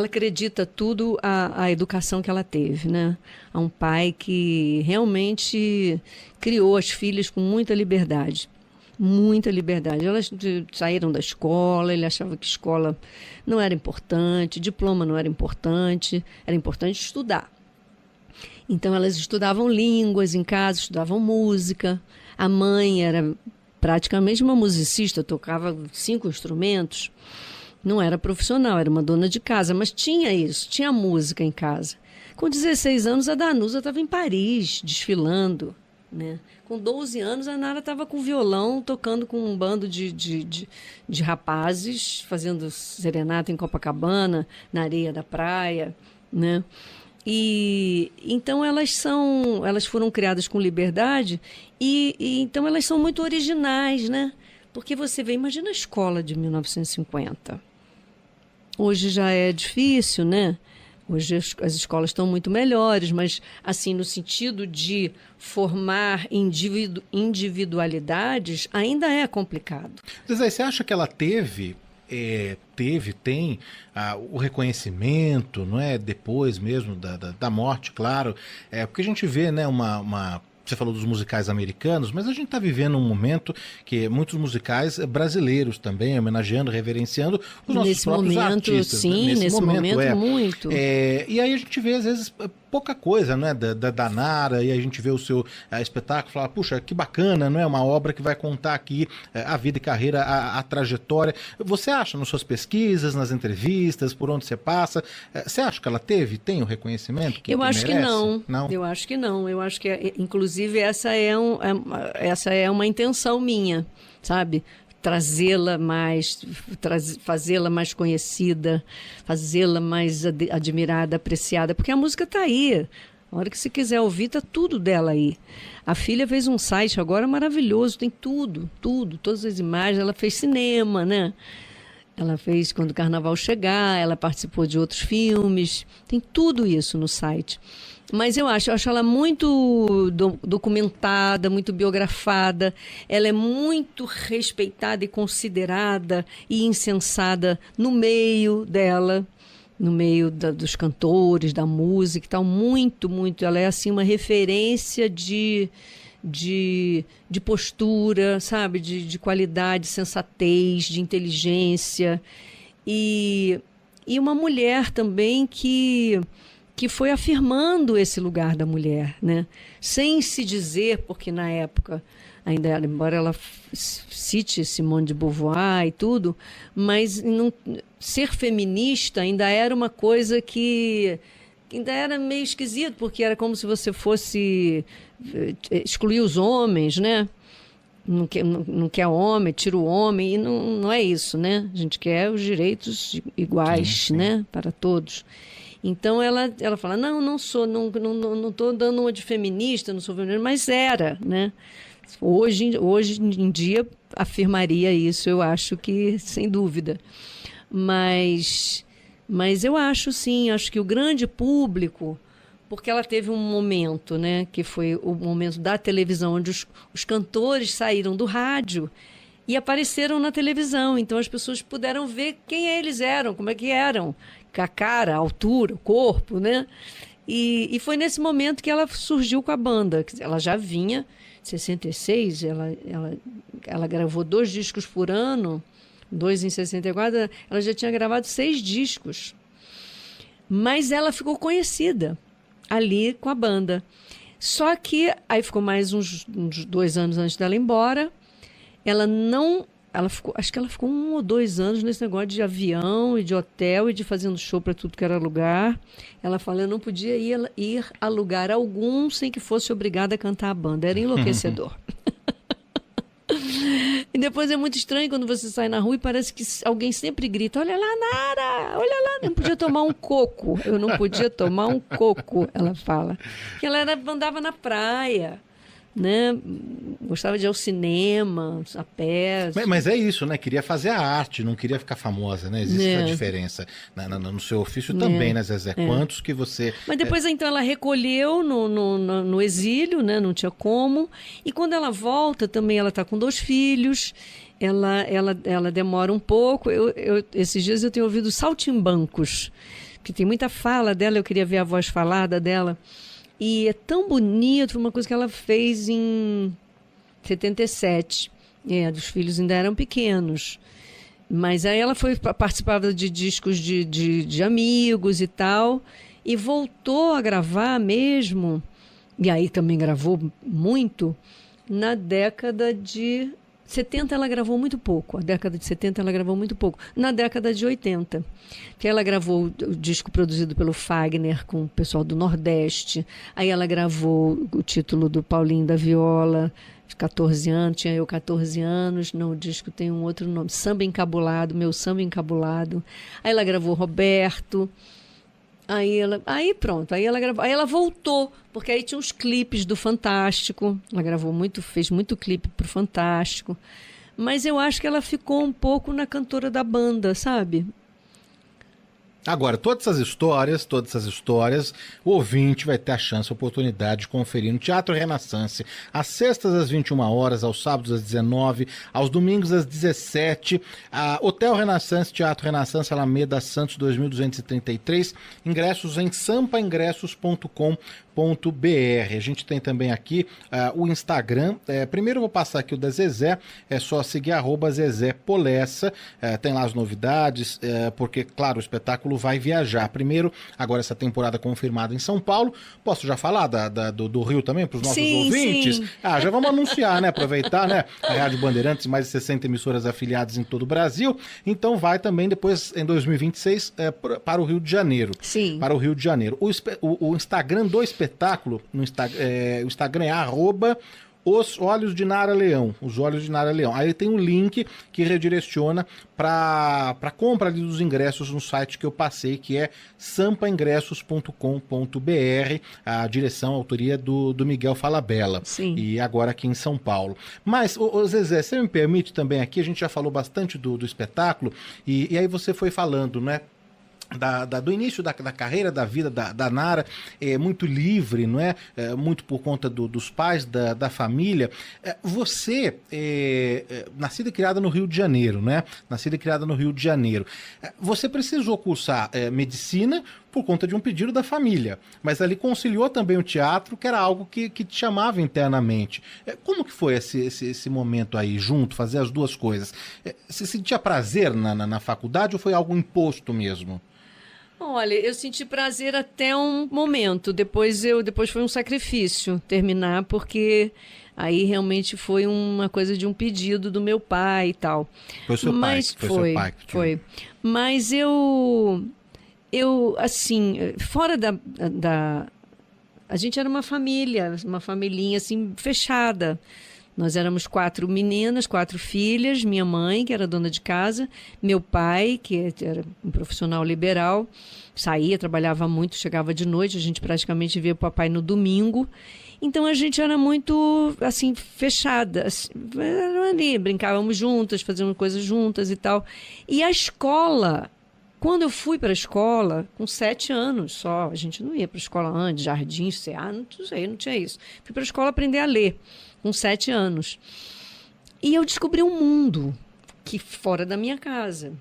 acredita tudo à educação que ela teve, né? A um pai que realmente criou as filhas com muita liberdade. Muita liberdade. Elas saíram da escola, ele achava que escola não era importante, diploma não era importante estudar. Então elas estudavam línguas em casa, estudavam música. A mãe era praticamente uma musicista, tocava 5 instrumentos. Não era profissional, era uma dona de casa, mas tinha isso, tinha música em casa. Com 16 anos, a Danusa estava em Paris, desfilando, né? Com 12 anos, a Nara estava com violão, tocando com um bando de rapazes, fazendo serenata em Copacabana, na areia da praia, né? E então elas foram criadas com liberdade e então elas são muito originais, né? Porque você vê, imagina a escola de 1950. Hoje já é difícil, né? Hoje as escolas estão muito melhores, mas assim, no sentido de formar individualidades, ainda é complicado. Zezé, você acha que ela tem o reconhecimento, não é? Depois mesmo da morte, claro. Porque a gente vê, né, você falou dos musicais americanos, mas a gente está vivendo um momento que muitos musicais brasileiros também, homenageando, reverenciando os nossos próprios artistas. Sim, nesse momento muito. E aí a gente vê, às vezes, pouca coisa, né, da Nara, e a gente vê o seu espetáculo e fala, puxa, que bacana, não é? Uma obra que vai contar aqui a vida e carreira, a trajetória. Você acha, nas suas pesquisas, nas entrevistas, por onde você passa, você acha que ela tem o reconhecimento que acho merece? Que não. Eu acho que não. Eu acho que, inclusive, essa é uma intenção minha, sabe? Trazê-la mais, fazê-la mais conhecida, fazê-la mais admirada, apreciada, porque a música está aí. A hora que você quiser ouvir, está tudo dela aí. A filha fez um site agora maravilhoso, tem tudo, todas as imagens. Ela fez cinema, né? Ela fez Quando o Carnaval Chegar, ela participou de outros filmes, tem tudo isso no site. Mas eu acho ela muito documentada, muito biografada, ela é muito respeitada e considerada e incensada no meio dela, no meio dos cantores, da música e tal, muito, ela é assim uma referência de postura, sabe, de qualidade, sensatez, de inteligência e uma mulher também que foi afirmando esse lugar da mulher, né? Sem se dizer, porque na época, ainda embora ela cite Simone de Beauvoir e tudo, mas ser feminista ainda era uma coisa que ainda era meio esquisito, porque era como se você fosse excluir os homens, né? Não quer homem, tira o homem, e não é isso, né? A gente quer os direitos iguais, sim. Né? Para todos. Então ela fala, não sou, não estou dando uma de feminista, não sou feminista, mas era, né? Hoje em dia afirmaria isso, eu acho que sem dúvida. Mas eu acho sim, acho que o grande público, porque ela teve um momento, né, que foi o momento da televisão, onde os cantores saíram do rádio e apareceram na televisão. Então as pessoas puderam ver quem eles eram, como é que eram, com a cara, a altura, o corpo, né? E foi nesse momento que ela surgiu com a banda. Ela já vinha, em 66, ela gravou 2 discos por ano, 2 em 64, ela já tinha gravado 6 discos. Mas ela ficou conhecida ali com a banda. Só que aí ficou mais uns 2 anos antes dela ir embora. Acho que ela ficou 1 ou 2 anos nesse negócio de avião e de hotel e de fazendo show para tudo que era lugar. Ela fala, eu não podia ir a lugar algum sem que fosse obrigada a cantar a banda. Era enlouquecedor. E depois é muito estranho quando você sai na rua e parece que alguém sempre grita, olha lá, Nara, olha lá, não podia tomar um coco. Eu não podia tomar um coco, ela fala. Que ela andava na praia, né? Gostava de ir ao cinema, a pé. Mas é isso, né? Queria fazer a arte, não queria ficar famosa, né? Existe essa diferença no seu ofício também, né, Zezé? Quantos que você... Mas depois, então, ela recolheu no exílio, né? Não tinha como. E quando ela volta, também ela está com 2 filhos. Ela demora um pouco. Esses dias eu tenho ouvido saltimbancos, que tem muita fala dela, eu queria ver a voz falada dela. E é tão bonito, uma coisa que ela fez em 77. Os filhos ainda eram pequenos. Mas aí ela participava de discos de amigos e tal, e voltou a gravar mesmo, e aí também gravou muito, na década de 70 ela gravou muito pouco. A década de 70 ela gravou muito pouco. Na década de 80, que ela gravou o disco produzido pelo Fagner com o pessoal do Nordeste. Aí ela gravou o título do Paulinho da Viola, de 14 anos, tinha eu 14 anos. No disco tem um outro nome, Samba Encabulado, Meu Samba Encabulado. Aí ela gravou Roberto. Aí pronto, aí ela voltou, porque aí tinha os clipes do Fantástico, ela fez muito clipe pro Fantástico, mas eu acho que ela ficou um pouco na cantora da banda, sabe? Agora, todas essas histórias, o ouvinte vai ter a chance, a oportunidade de conferir no Teatro Renaissance, às sextas às 21h, aos sábados às 19h, aos domingos às 17h, Hotel Renaissance, Teatro Renaissance, Alameda Santos 2233, ingressos em sampaingressos.com.br. A gente tem também aqui o Instagram. Primeiro eu vou passar aqui o da Zezé, é só seguir @Zezé Polessa, tem lá as novidades, porque, claro, o espetáculo vai viajar. Primeiro, agora essa temporada confirmada em São Paulo. Posso já falar do Rio também, para os nossos ouvintes? Sim. Já vamos anunciar, né? Aproveitar, né? A Rádio Bandeirantes, mais de 60 emissoras afiliadas em todo o Brasil. Então vai também depois, em 2026, para o Rio de Janeiro. Sim. Para o Rio de Janeiro. O Instagram do espetáculo, o Instagram é @Os Olhos de Nara Leão, Os Olhos de Nara Leão. Aí tem um link que redireciona para compra ali dos ingressos no site que eu passei, que é sampaingressos.com.br, a direção, a autoria do Miguel Falabella. Sim. E agora aqui em São Paulo. Mas, Zezé, você me permite também aqui, a gente já falou bastante do espetáculo, e aí você foi falando, né? Do início da carreira, da vida da Nara, muito livre, não é? Muito por conta dos pais, da família. Você, nascida e criada no Rio de Janeiro, né? Nascida e criada no Rio de Janeiro. Você precisou cursar medicina por conta de um pedido da família, mas ali conciliou também o teatro, que era algo que te chamava internamente. Como que foi esse momento aí, junto, fazer as duas coisas? Você sentia prazer na faculdade ou foi algo imposto mesmo? Olha, eu senti prazer até um momento, depois foi um sacrifício terminar, porque aí realmente foi uma coisa de um pedido do meu pai e tal. Foi seu pai? Foi. Mas eu assim, fora a gente era uma família, uma familhinha assim, fechada, Nós éramos 4 meninas, 4 filhas, minha mãe, que era dona de casa, meu pai, que era um profissional liberal, saía, trabalhava muito, chegava de noite, a gente praticamente via o papai no domingo. Então a gente era muito, assim, fechada. Era ali, brincávamos juntas, fazíamos coisas juntas e tal. E a escola, quando eu fui para a escola, com 7 anos só, a gente não ia para a escola antes, jardim, CA, não sei, não tinha isso. Fui para a escola aprender a ler, com 7 anos. E eu descobri um mundo que fora da minha casa,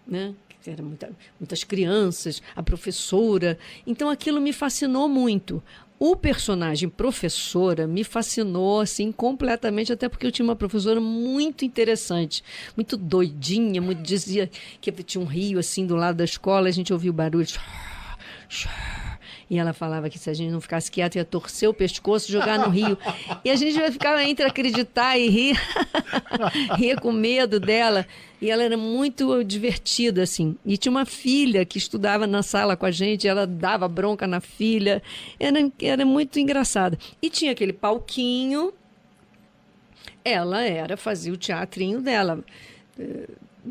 né? Eram muitas crianças, a professora. Então aquilo me fascinou muito. O personagem professora me fascinou assim completamente, até porque eu tinha uma professora muito interessante, muito doidinha, muito, dizia que tinha um rio assim do lado da escola, a gente ouvia o barulho. E ela falava que se a gente não ficasse quieto, ia torcer o pescoço e jogar no rio. E a gente vai ficar entre acreditar e rir, rir com medo dela. E ela era muito divertida, assim. E tinha uma filha que estudava na sala com a gente, ela dava bronca na filha. Era muito engraçada. E tinha aquele palquinho. Ela fazia o teatrinho dela.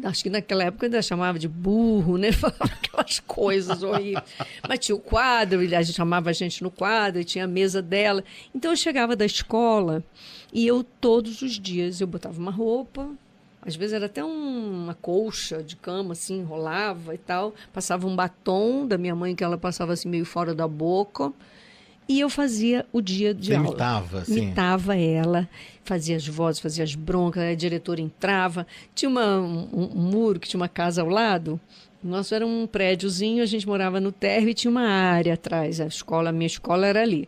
Acho que naquela época ainda chamava de burro, né? Falava aquelas coisas horríveis. Mas tinha o quadro, a gente chamava a gente no quadro, e tinha a mesa dela. Então eu chegava da escola e eu todos os dias eu botava uma roupa, às vezes era até uma colcha de cama, assim, enrolava e tal. Passava um batom da minha mãe, que ela passava assim meio fora da boca. E eu fazia o dia de aula. Imitava, sim. Imitava ela, fazia as vozes, fazia as broncas, a diretora entrava. Tinha um muro que tinha uma casa ao lado. Nosso era um prédiozinho, a gente morava no térreo e tinha uma área atrás. A minha escola era ali.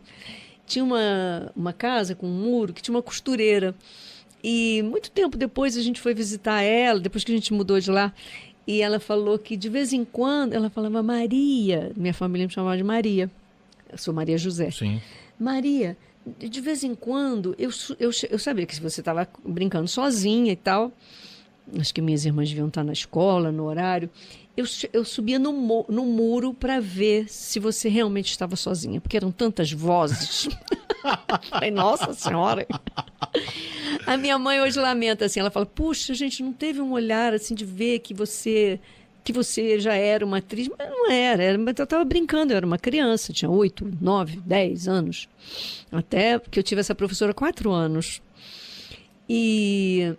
Tinha uma casa com um muro que tinha uma costureira. E muito tempo depois a gente foi visitar ela, depois que a gente mudou de lá. E ela falou que de vez em quando, ela falava Maria, minha família me chamava de Maria. Eu sou Maria José. Sim. Maria, de vez em quando, eu sabia que se você estava brincando sozinha e tal, acho que minhas irmãs deviam estar na escola, no horário, eu subia no muro para ver se você realmente estava sozinha, porque eram tantas vozes. Falei, nossa senhora! A minha mãe hoje lamenta assim, ela fala, puxa, a gente não teve um olhar assim de ver que você já era uma atriz, mas não era, eu estava brincando, eu era uma criança, tinha 8, 9, 10 anos, até que eu tive essa professora 4 anos. E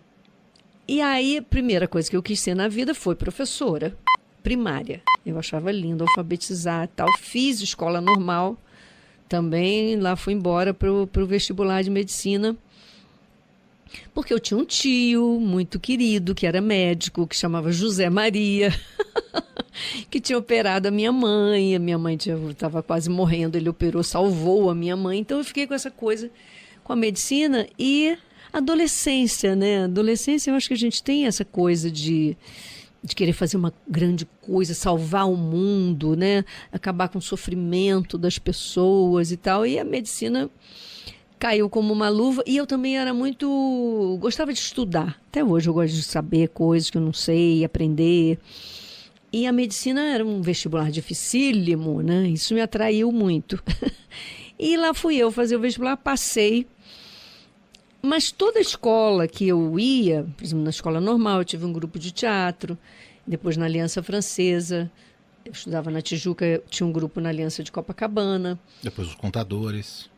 aí, a primeira coisa que eu quis ser na vida foi professora primária. Eu achava lindo alfabetizar e tal. Fiz escola normal, também lá fui embora para o vestibular de medicina, porque eu tinha um tio muito querido, que era médico, que chamava José Maria, que tinha operado a minha mãe estava quase morrendo, ele operou, salvou a minha mãe, então eu fiquei com essa coisa, com a medicina e adolescência, né? Adolescência, eu acho que a gente tem essa coisa de querer fazer uma grande coisa, salvar o mundo, né? Acabar com o sofrimento das pessoas e tal, e a medicina caiu como uma luva, e eu também gostava de estudar. Até hoje eu gosto de saber coisas que eu não sei, aprender. E a medicina era um vestibular dificílimo, né? Isso me atraiu muito. E lá fui eu fazer o vestibular, passei. Mas toda escola que eu ia, por exemplo, na escola normal, eu tive um grupo de teatro, depois na Aliança Francesa, eu estudava na Tijuca, tinha um grupo na Aliança de Copacabana. Depois os contadores.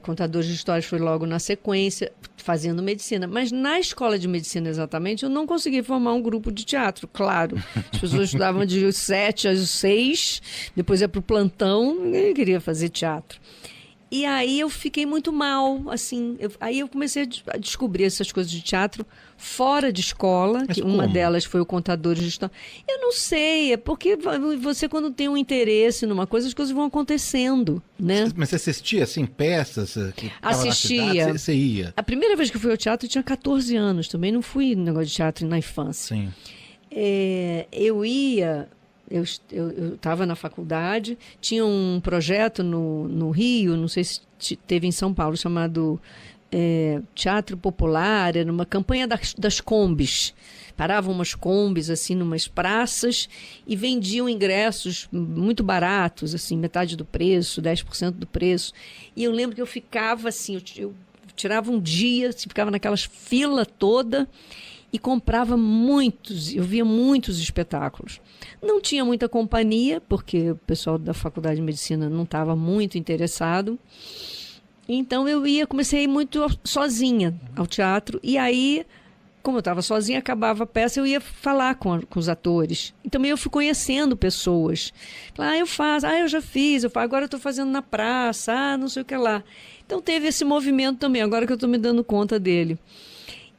Contadores de histórias foi logo na sequência, fazendo medicina. Mas na escola de medicina, exatamente, eu não consegui formar um grupo de teatro, claro. As pessoas estudavam de 7 às 6, depois ia para o plantão, ninguém queria fazer teatro. E aí eu fiquei muito mal, assim. Aí eu comecei a descobrir essas coisas de teatro fora de escola, que uma delas foi o Contadores de História. Eu não sei, é porque você quando tem um interesse numa coisa, as coisas vão acontecendo, né? Mas você assistia, assim, peças? Que assistia. Você ia? A primeira vez que eu fui ao teatro eu tinha 14 anos, também não fui no negócio de teatro na infância. Sim. Eu ia... Eu estava na faculdade, tinha um projeto no Rio, não sei se teve em São Paulo, chamado Teatro Popular, era uma campanha das combis. Paravam umas combis, assim, numas praças e vendiam ingressos muito baratos, assim, metade do preço, 10% do preço. E eu lembro que eu ficava assim, eu tirava um dia, ficava naquelas fila toda e comprava muitos, eu via muitos espetáculos. Não tinha muita companhia, porque o pessoal da Faculdade de Medicina não estava muito interessado. Então comecei a ir muito sozinha ao teatro, e aí, como eu estava sozinha, acabava a peça, eu ia falar com os atores. Então eu fui conhecendo pessoas. Eu faço, eu já fiz, agora eu estou fazendo na praça, não sei o que lá. Então teve esse movimento também, agora que eu estou me dando conta dele.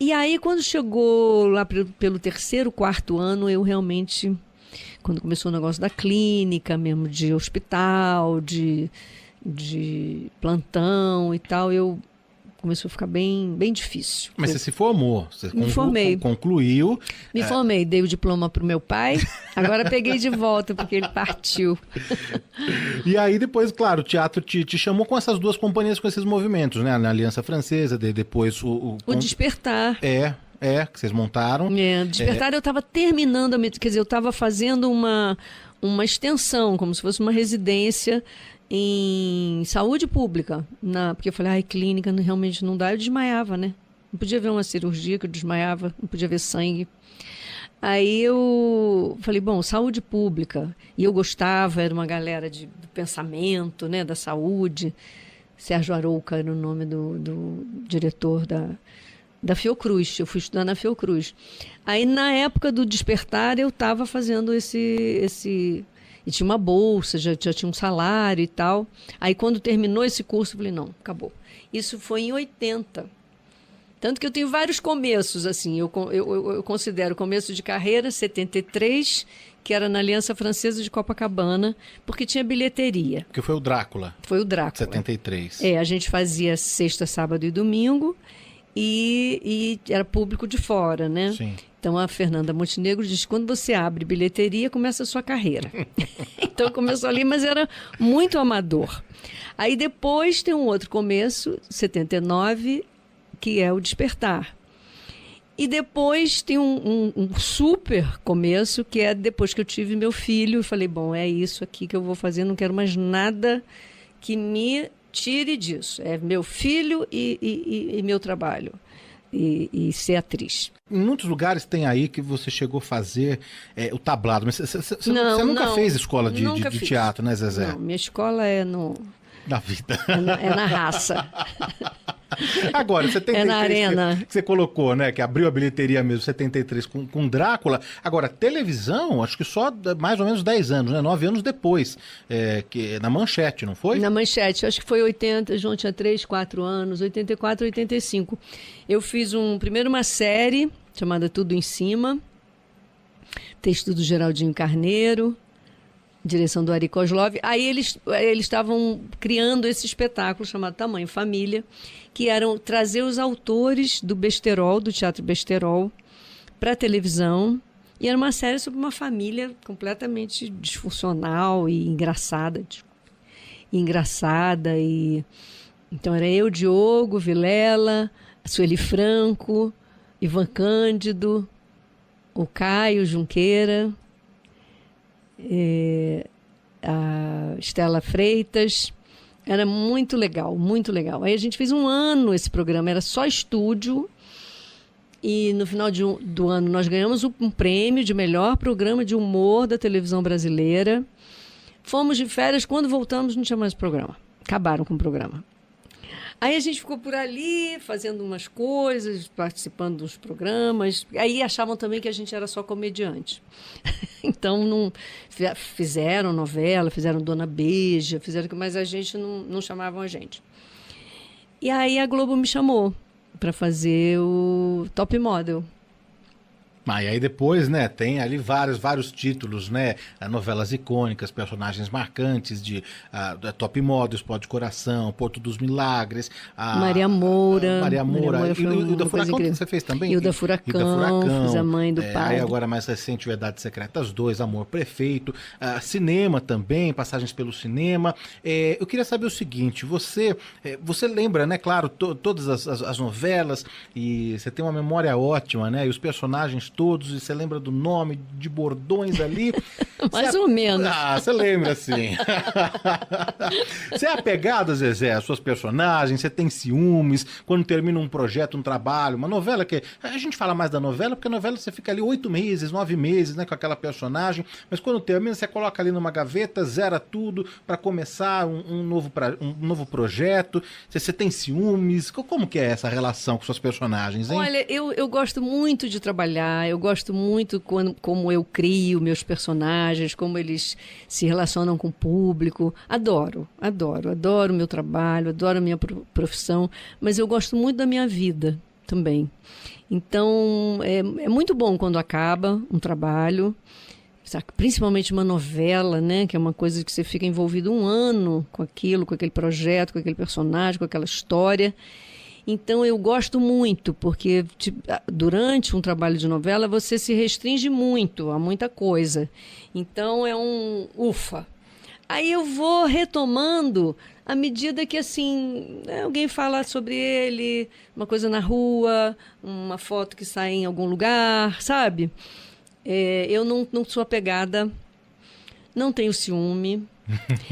E aí, quando chegou lá pelo 3º, 4º ano, eu realmente, quando começou o negócio da clínica, mesmo de hospital, de plantão e tal, começou a ficar bem, bem difícil. Mas você se formou, você me formei. Concluiu. Me formei, dei o diploma para o meu pai, agora peguei de volta, porque ele partiu. E aí depois, claro, o teatro te chamou com essas duas companhias, com esses movimentos, né? Na Aliança Francesa, depois o Despertar. Que vocês montaram. Despertar, eu estava terminando, quer dizer, eu estava fazendo uma extensão, como se fosse uma residência em saúde pública, porque eu falei, clínica realmente não dá, eu desmaiava, né? Não podia ver uma cirurgia que eu desmaiava, não podia ver sangue. Aí eu falei, bom, saúde pública, e eu gostava, era uma galera do pensamento, né, da saúde. Sérgio Arouca era o nome do diretor da Fiocruz, eu fui estudar na Fiocruz. Aí na época do Despertar eu estava fazendo esse e tinha uma bolsa, já tinha um salário e tal. Aí quando terminou esse curso, eu falei, não, acabou. Isso foi em 80. Tanto que eu tenho vários começos, assim, eu considero começo de carreira, 73, que era na Aliança Francesa de Copacabana, porque tinha bilheteria. Que foi o Drácula. Foi o Drácula. 73. A gente fazia sexta, sábado e domingo, e era público de fora, né? Sim. Então a Fernanda Montenegro diz, quando você abre bilheteria, começa a sua carreira. Então começou ali, mas era muito amador. Aí depois tem um outro começo, 79, que é o Despertar. E depois tem um super começo, que é depois que eu tive meu filho, eu falei, bom, é isso aqui que eu vou fazer, não quero mais nada que me tire disso. É meu filho e meu trabalho. E ser atriz. Em muitos lugares tem aí que você chegou a fazer o tablado, mas você nunca fez escola de teatro, né, Zezé? Não, minha escola é na vida. É na raça. Agora, 73 é na arena. Que você colocou, né? Que abriu a bilheteria mesmo, 73 com Drácula. Agora, televisão, acho que só mais ou menos 10 anos, né? 9 anos depois. Na Manchete, não foi? Na Manchete, acho que foi 80, João tinha 3, 4 anos, 84, 85. Eu fiz primeiro uma série chamada Tudo em Cima, texto do Geraldinho Carneiro, direção do Ari Kozlov. Aí eles estavam criando esse espetáculo chamado Tamanho Família, que eram trazer os autores do Besterol, do Teatro Besterol, para a televisão. E era uma série sobre uma família completamente disfuncional e engraçada. Então era eu, Diogo, Vilela, Sueli Franco, Ivan Cândido, o Caio Junqueira, a Estela Freitas. Era muito legal, muito legal. Aí a gente fez um ano esse programa, era só estúdio, e no final do ano nós ganhamos um prêmio de melhor programa de humor da televisão brasileira. Fomos de férias, quando voltamos não tinha mais programa, acabaram com o programa. Aí a gente ficou por ali, fazendo umas coisas, participando dos programas. Aí achavam também que a gente era só comediante. Então, não fizeram novela, fizeram Dona Beija, mas a gente não chamavam a gente. E aí a Globo me chamou para fazer o Top Model. E aí depois, né, tem ali vários títulos, né, novelas icônicas, personagens marcantes de Top Model, Explode Coração, Porto dos Milagres, Maria Moura. E o da Furacão que você fez também? E o da Furacão, fiz a mãe do pai. Aí agora mais recente, Verdades Secretas 2, Amor Prefeito, cinema também, passagens pelo cinema. Eu queria saber o seguinte, você lembra, né, claro, todas as novelas, e você tem uma memória ótima, né, e os personagens todos, e você lembra do nome, de bordões ali. Mais ou menos. Ah, você lembra, sim. Você é apegado, Zezé, às suas personagens, você tem ciúmes, quando termina um projeto, um trabalho, uma novela que... A gente fala mais da novela, porque a novela você fica ali 8 meses, 9 meses, né, com aquela personagem, mas quando termina, você coloca ali numa gaveta, zera tudo para começar um novo projeto. Você tem ciúmes? Como que é essa relação com suas personagens, hein? Olha, eu gosto muito de trabalhar, eu gosto muito como eu crio meus personagens, como eles se relacionam com o público. Adoro o meu trabalho, adoro a minha profissão, mas eu gosto muito da minha vida também. Então, é muito bom quando acaba um trabalho, principalmente uma novela, né? Que é uma coisa que você fica envolvido um ano com aquilo, com aquele projeto, com aquele personagem, com aquela história. Então eu gosto muito, porque durante um trabalho de novela você se restringe muito a muita coisa. Então é um ufa. Aí eu vou retomando à medida que, assim, alguém fala sobre ele, uma coisa na rua, uma foto que sai em algum lugar, sabe? Eu não sou apegada, não tenho ciúme.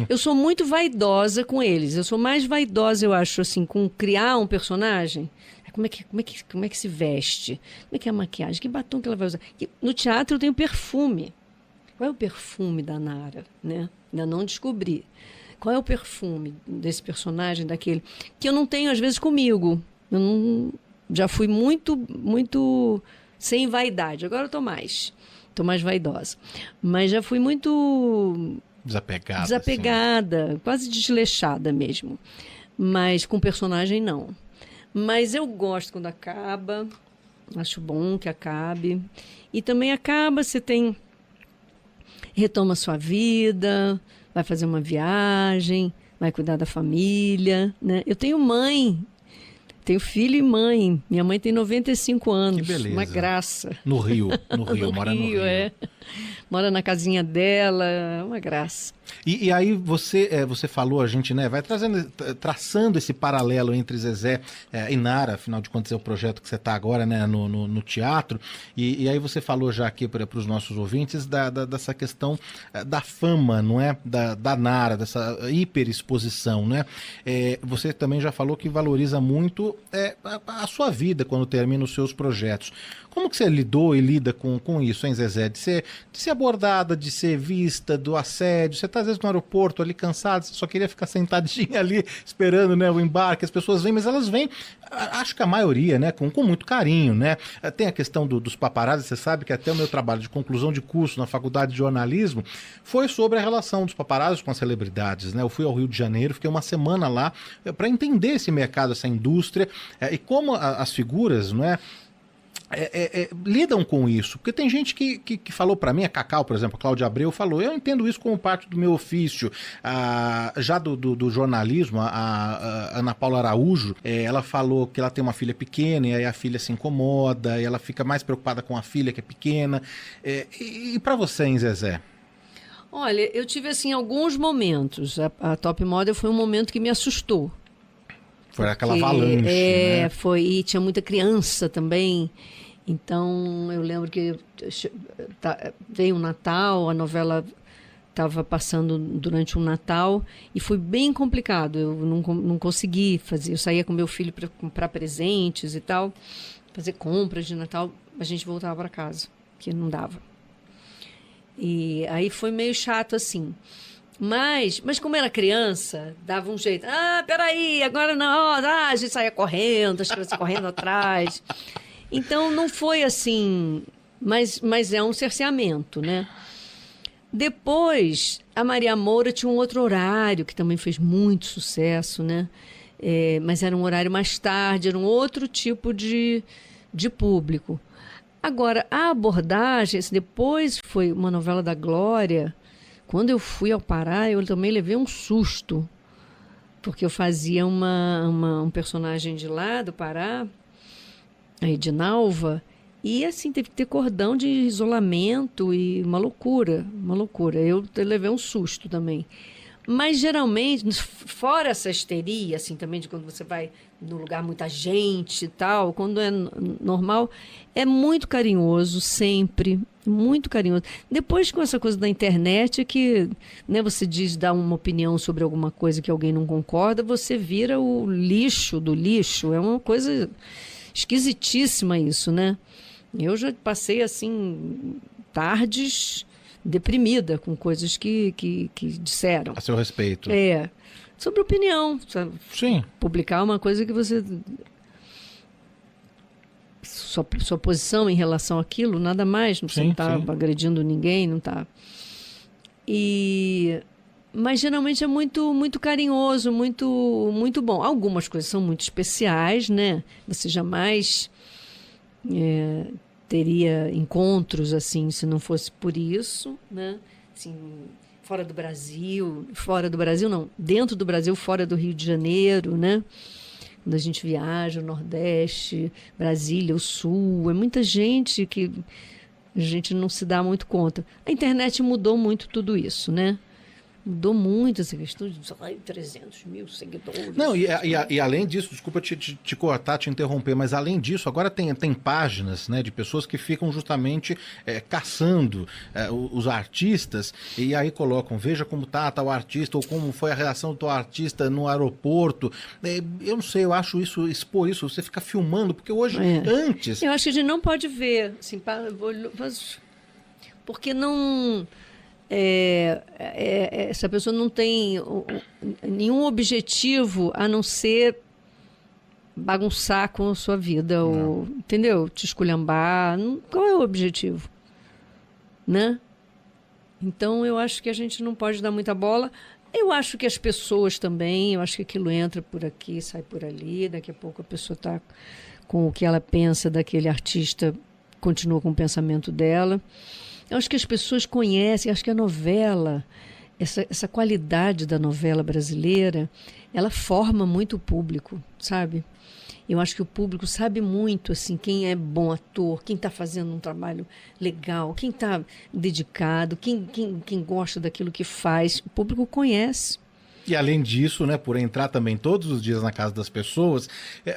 Eu sou muito vaidosa com eles. Eu sou mais vaidosa, eu acho, assim, com criar um personagem. Como é que se veste? Como é que é a maquiagem? Que batom que ela vai usar? No teatro eu tenho perfume. Qual é o perfume da Nara, né? Ainda não descobri. Qual é o perfume desse personagem, daquele? Que eu não tenho, às vezes, comigo. Já fui muito sem vaidade. Agora eu tô mais vaidosa. Mas já fui muito... Desapegada, assim. Quase desleixada mesmo. Mas com personagem, não. Mas eu gosto quando acaba. Acho bom que acabe. E também acaba, você retoma a sua vida, vai fazer uma viagem, vai cuidar da família, né? Eu tenho mãe, tenho filho e mãe. Minha mãe tem 95 anos. Que beleza. Uma graça. No Rio, mora no Rio. Mora na casinha dela, é uma graça. E aí você falou, a gente, né, vai traçando esse paralelo entre Zezé e Nara, afinal de contas é o projeto que você está agora, né, no teatro, e aí você falou já aqui para os nossos ouvintes dessa questão da fama, não é? Da Nara, dessa hiperexposição, né? Você também já falou que valoriza muito a sua vida quando termina os seus projetos. Como que você lidou e lida com isso, hein, Zezé? De ser abordada, de ser vista, do assédio. Você está, às vezes, no aeroporto ali cansado, você só queria ficar sentadinha ali, esperando, né, o embarque. As pessoas vêm, mas elas vêm, acho que a maioria, né, com muito carinho, né? Tem a questão dos paparazzi. Você sabe que até o meu trabalho de conclusão de curso na faculdade de jornalismo foi sobre a relação dos paparazzi com as celebridades, né? Eu fui ao Rio de Janeiro, fiquei uma semana lá para entender esse mercado, essa indústria, e como as figuras, não é? Lidam com isso, porque tem gente que falou para mim, a Cacau, por exemplo, a Cláudia Abreu falou, eu entendo isso como parte do meu ofício. Já do jornalismo, a Ana Paula Araújo, ela falou que ela tem uma filha pequena, e aí a filha se incomoda, e ela fica mais preocupada com a filha que é pequena. E para você, hein, Zezé? Olha, eu tive, assim, alguns momentos. A Top Model foi um momento que me assustou. Foi aquela avalanche, né? Foi, e tinha muita criança também. Então, eu lembro que veio o Natal, a novela estava passando durante um Natal e foi bem complicado. Eu não consegui fazer. Eu saía com meu filho para comprar presentes e tal, fazer compras de Natal. A gente voltava para casa, que não dava. E aí foi meio chato assim. Mas como era criança, dava um jeito. Peraí, agora não. A gente saía correndo, as crianças correndo atrás. Então, não foi assim, mas é um cerceamento, né? Depois, a Maria Moura tinha um outro horário, que também fez muito sucesso, né? Mas era um horário mais tarde, era um outro tipo de público. Agora, a abordagem, depois foi uma novela da Glória. Quando eu fui ao Pará, eu também levei um susto, porque eu fazia um personagem de lá, do Pará, a Edinalva, e assim, teve que ter cordão de isolamento e uma loucura. Eu levei um susto também. Mas, geralmente, fora essa histeria, assim, também de quando você vai num lugar, muita gente e tal, quando é normal, é muito carinhoso, sempre, muito carinhoso. Depois, com essa coisa da internet, que, né, você dá uma opinião sobre alguma coisa que alguém não concorda, você vira o lixo do lixo. É uma coisa esquisitíssima isso, né? Eu já passei, assim, tardes deprimida com coisas que disseram. A seu respeito. Sobre opinião. Sabe? Sim. Publicar uma coisa que você... Sua posição em relação àquilo, nada mais. Você não está agredindo ninguém, não está... Mas geralmente é muito, muito carinhoso, muito, muito bom. Algumas coisas são muito especiais, né? Você jamais teria encontros assim se não fosse por isso, né? Assim, fora do Brasil não, dentro do Brasil, fora do Rio de Janeiro, né? Quando a gente viaja, o Nordeste, Brasília, o Sul, é muita gente que a gente não se dá muito conta. A internet mudou muito tudo isso, né? Mudou muito essa questão de 300 mil seguidores. Não, e além disso, desculpa te cortar, te interromper, mas além disso, agora tem páginas, né, de pessoas que ficam justamente caçando os artistas, e aí colocam, veja como tá tal artista, ou como foi a reação do tal artista no aeroporto. Eu não sei, eu acho isso, expor isso, você fica filmando, porque hoje, antes... Eu acho que a gente não pode ver, assim, porque não... essa pessoa não tem nenhum objetivo a não ser bagunçar com a sua vida, ou, entendeu? Te esculhambar. Qual é o objetivo? Né? Então, eu acho que a gente não pode dar muita bola. Eu acho que as pessoas também, eu acho que aquilo entra por aqui, sai por ali, daqui a pouco a pessoa está com o que ela pensa daquele artista, continua com o pensamento dela. Eu acho que as pessoas conhecem, acho que a novela, essa qualidade da novela brasileira, ela forma muito o público, sabe? Eu acho que o público sabe muito, assim, quem é bom ator, quem está fazendo um trabalho legal, quem está dedicado, quem gosta daquilo que faz. O público conhece. E além disso, né, por entrar também todos os dias na casa das pessoas,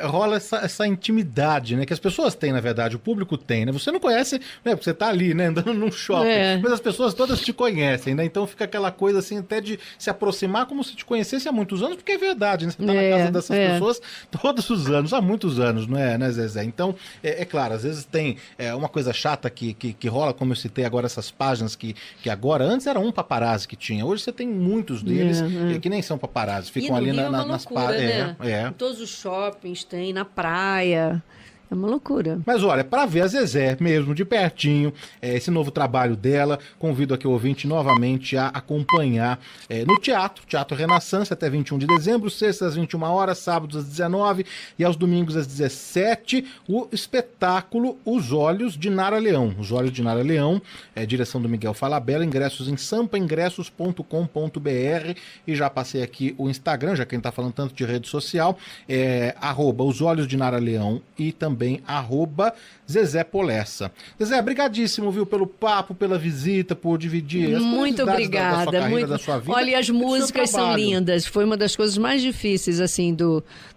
rola essa intimidade, né, que as pessoas têm, na verdade, o público tem, né? Você não conhece, né, porque você tá ali, né, andando num shopping, mas as pessoas todas te conhecem, né? Então fica aquela coisa assim, até de se aproximar como se te conhecesse há muitos anos, porque é verdade, né? Você tá na casa dessas pessoas todos os anos, há muitos anos, não é, né, Zezé? Então, é claro, às vezes tem uma coisa chata que rola, como eu citei agora, essas páginas que agora, antes era um paparazzi que tinha, hoje você tem muitos deles que nem são paparazzi, ficam ali nas páginas. Né? Em todos os shoppings tem, na praia. É uma loucura. Mas olha, para ver a Zezé mesmo de pertinho, esse novo trabalho dela, convido aqui o ouvinte novamente a acompanhar no Teatro Renaissance, até 21 de dezembro, sextas às 21 horas, sábados às 19 e aos domingos às 17, o espetáculo Os Olhos de Nara Leão. Os Olhos de Nara Leão, direção do Miguel Falabella, ingressos em sampaingressos.com.br, e já passei aqui o Instagram, já que a gente tá falando tanto de rede social, @ Os Olhos de Nara Leão e também @ Zezé Polessa. Zezé, brigadíssimo, viu, pelo papo, pela visita, por dividir as muito obrigada. Da sua carreira, da sua vida. Olha, as músicas são lindas. Foi uma das coisas mais difíceis, assim,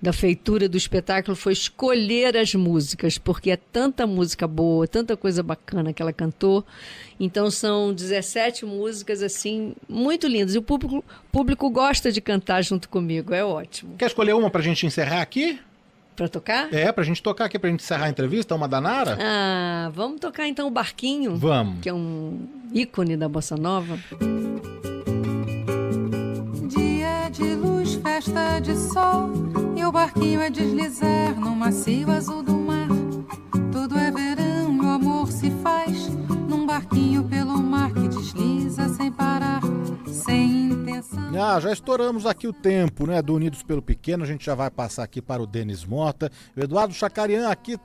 da feitura do espetáculo, foi escolher as músicas, porque é tanta música boa, tanta coisa bacana que ela cantou. Então são 17 músicas, assim, muito lindas. E o público gosta de cantar junto comigo, é ótimo. Quer escolher uma pra gente encerrar aqui? Pra tocar? Pra gente tocar aqui, pra gente encerrar a entrevista, uma da Nara? Vamos tocar então o Barquinho. Vamos. Que é um ícone da Bossa Nova. Dia de luz, festa de sol, e o barquinho a deslizar no macio azul do mar. Tudo é verão e o amor se faz num barquinho pelo mar que desliza sem parar, sem intenção. Já estouramos aqui o tempo, né, do Unidos pelo Pequeno. A gente já vai passar aqui para o Denis Mota. O Eduardo Chacarian aqui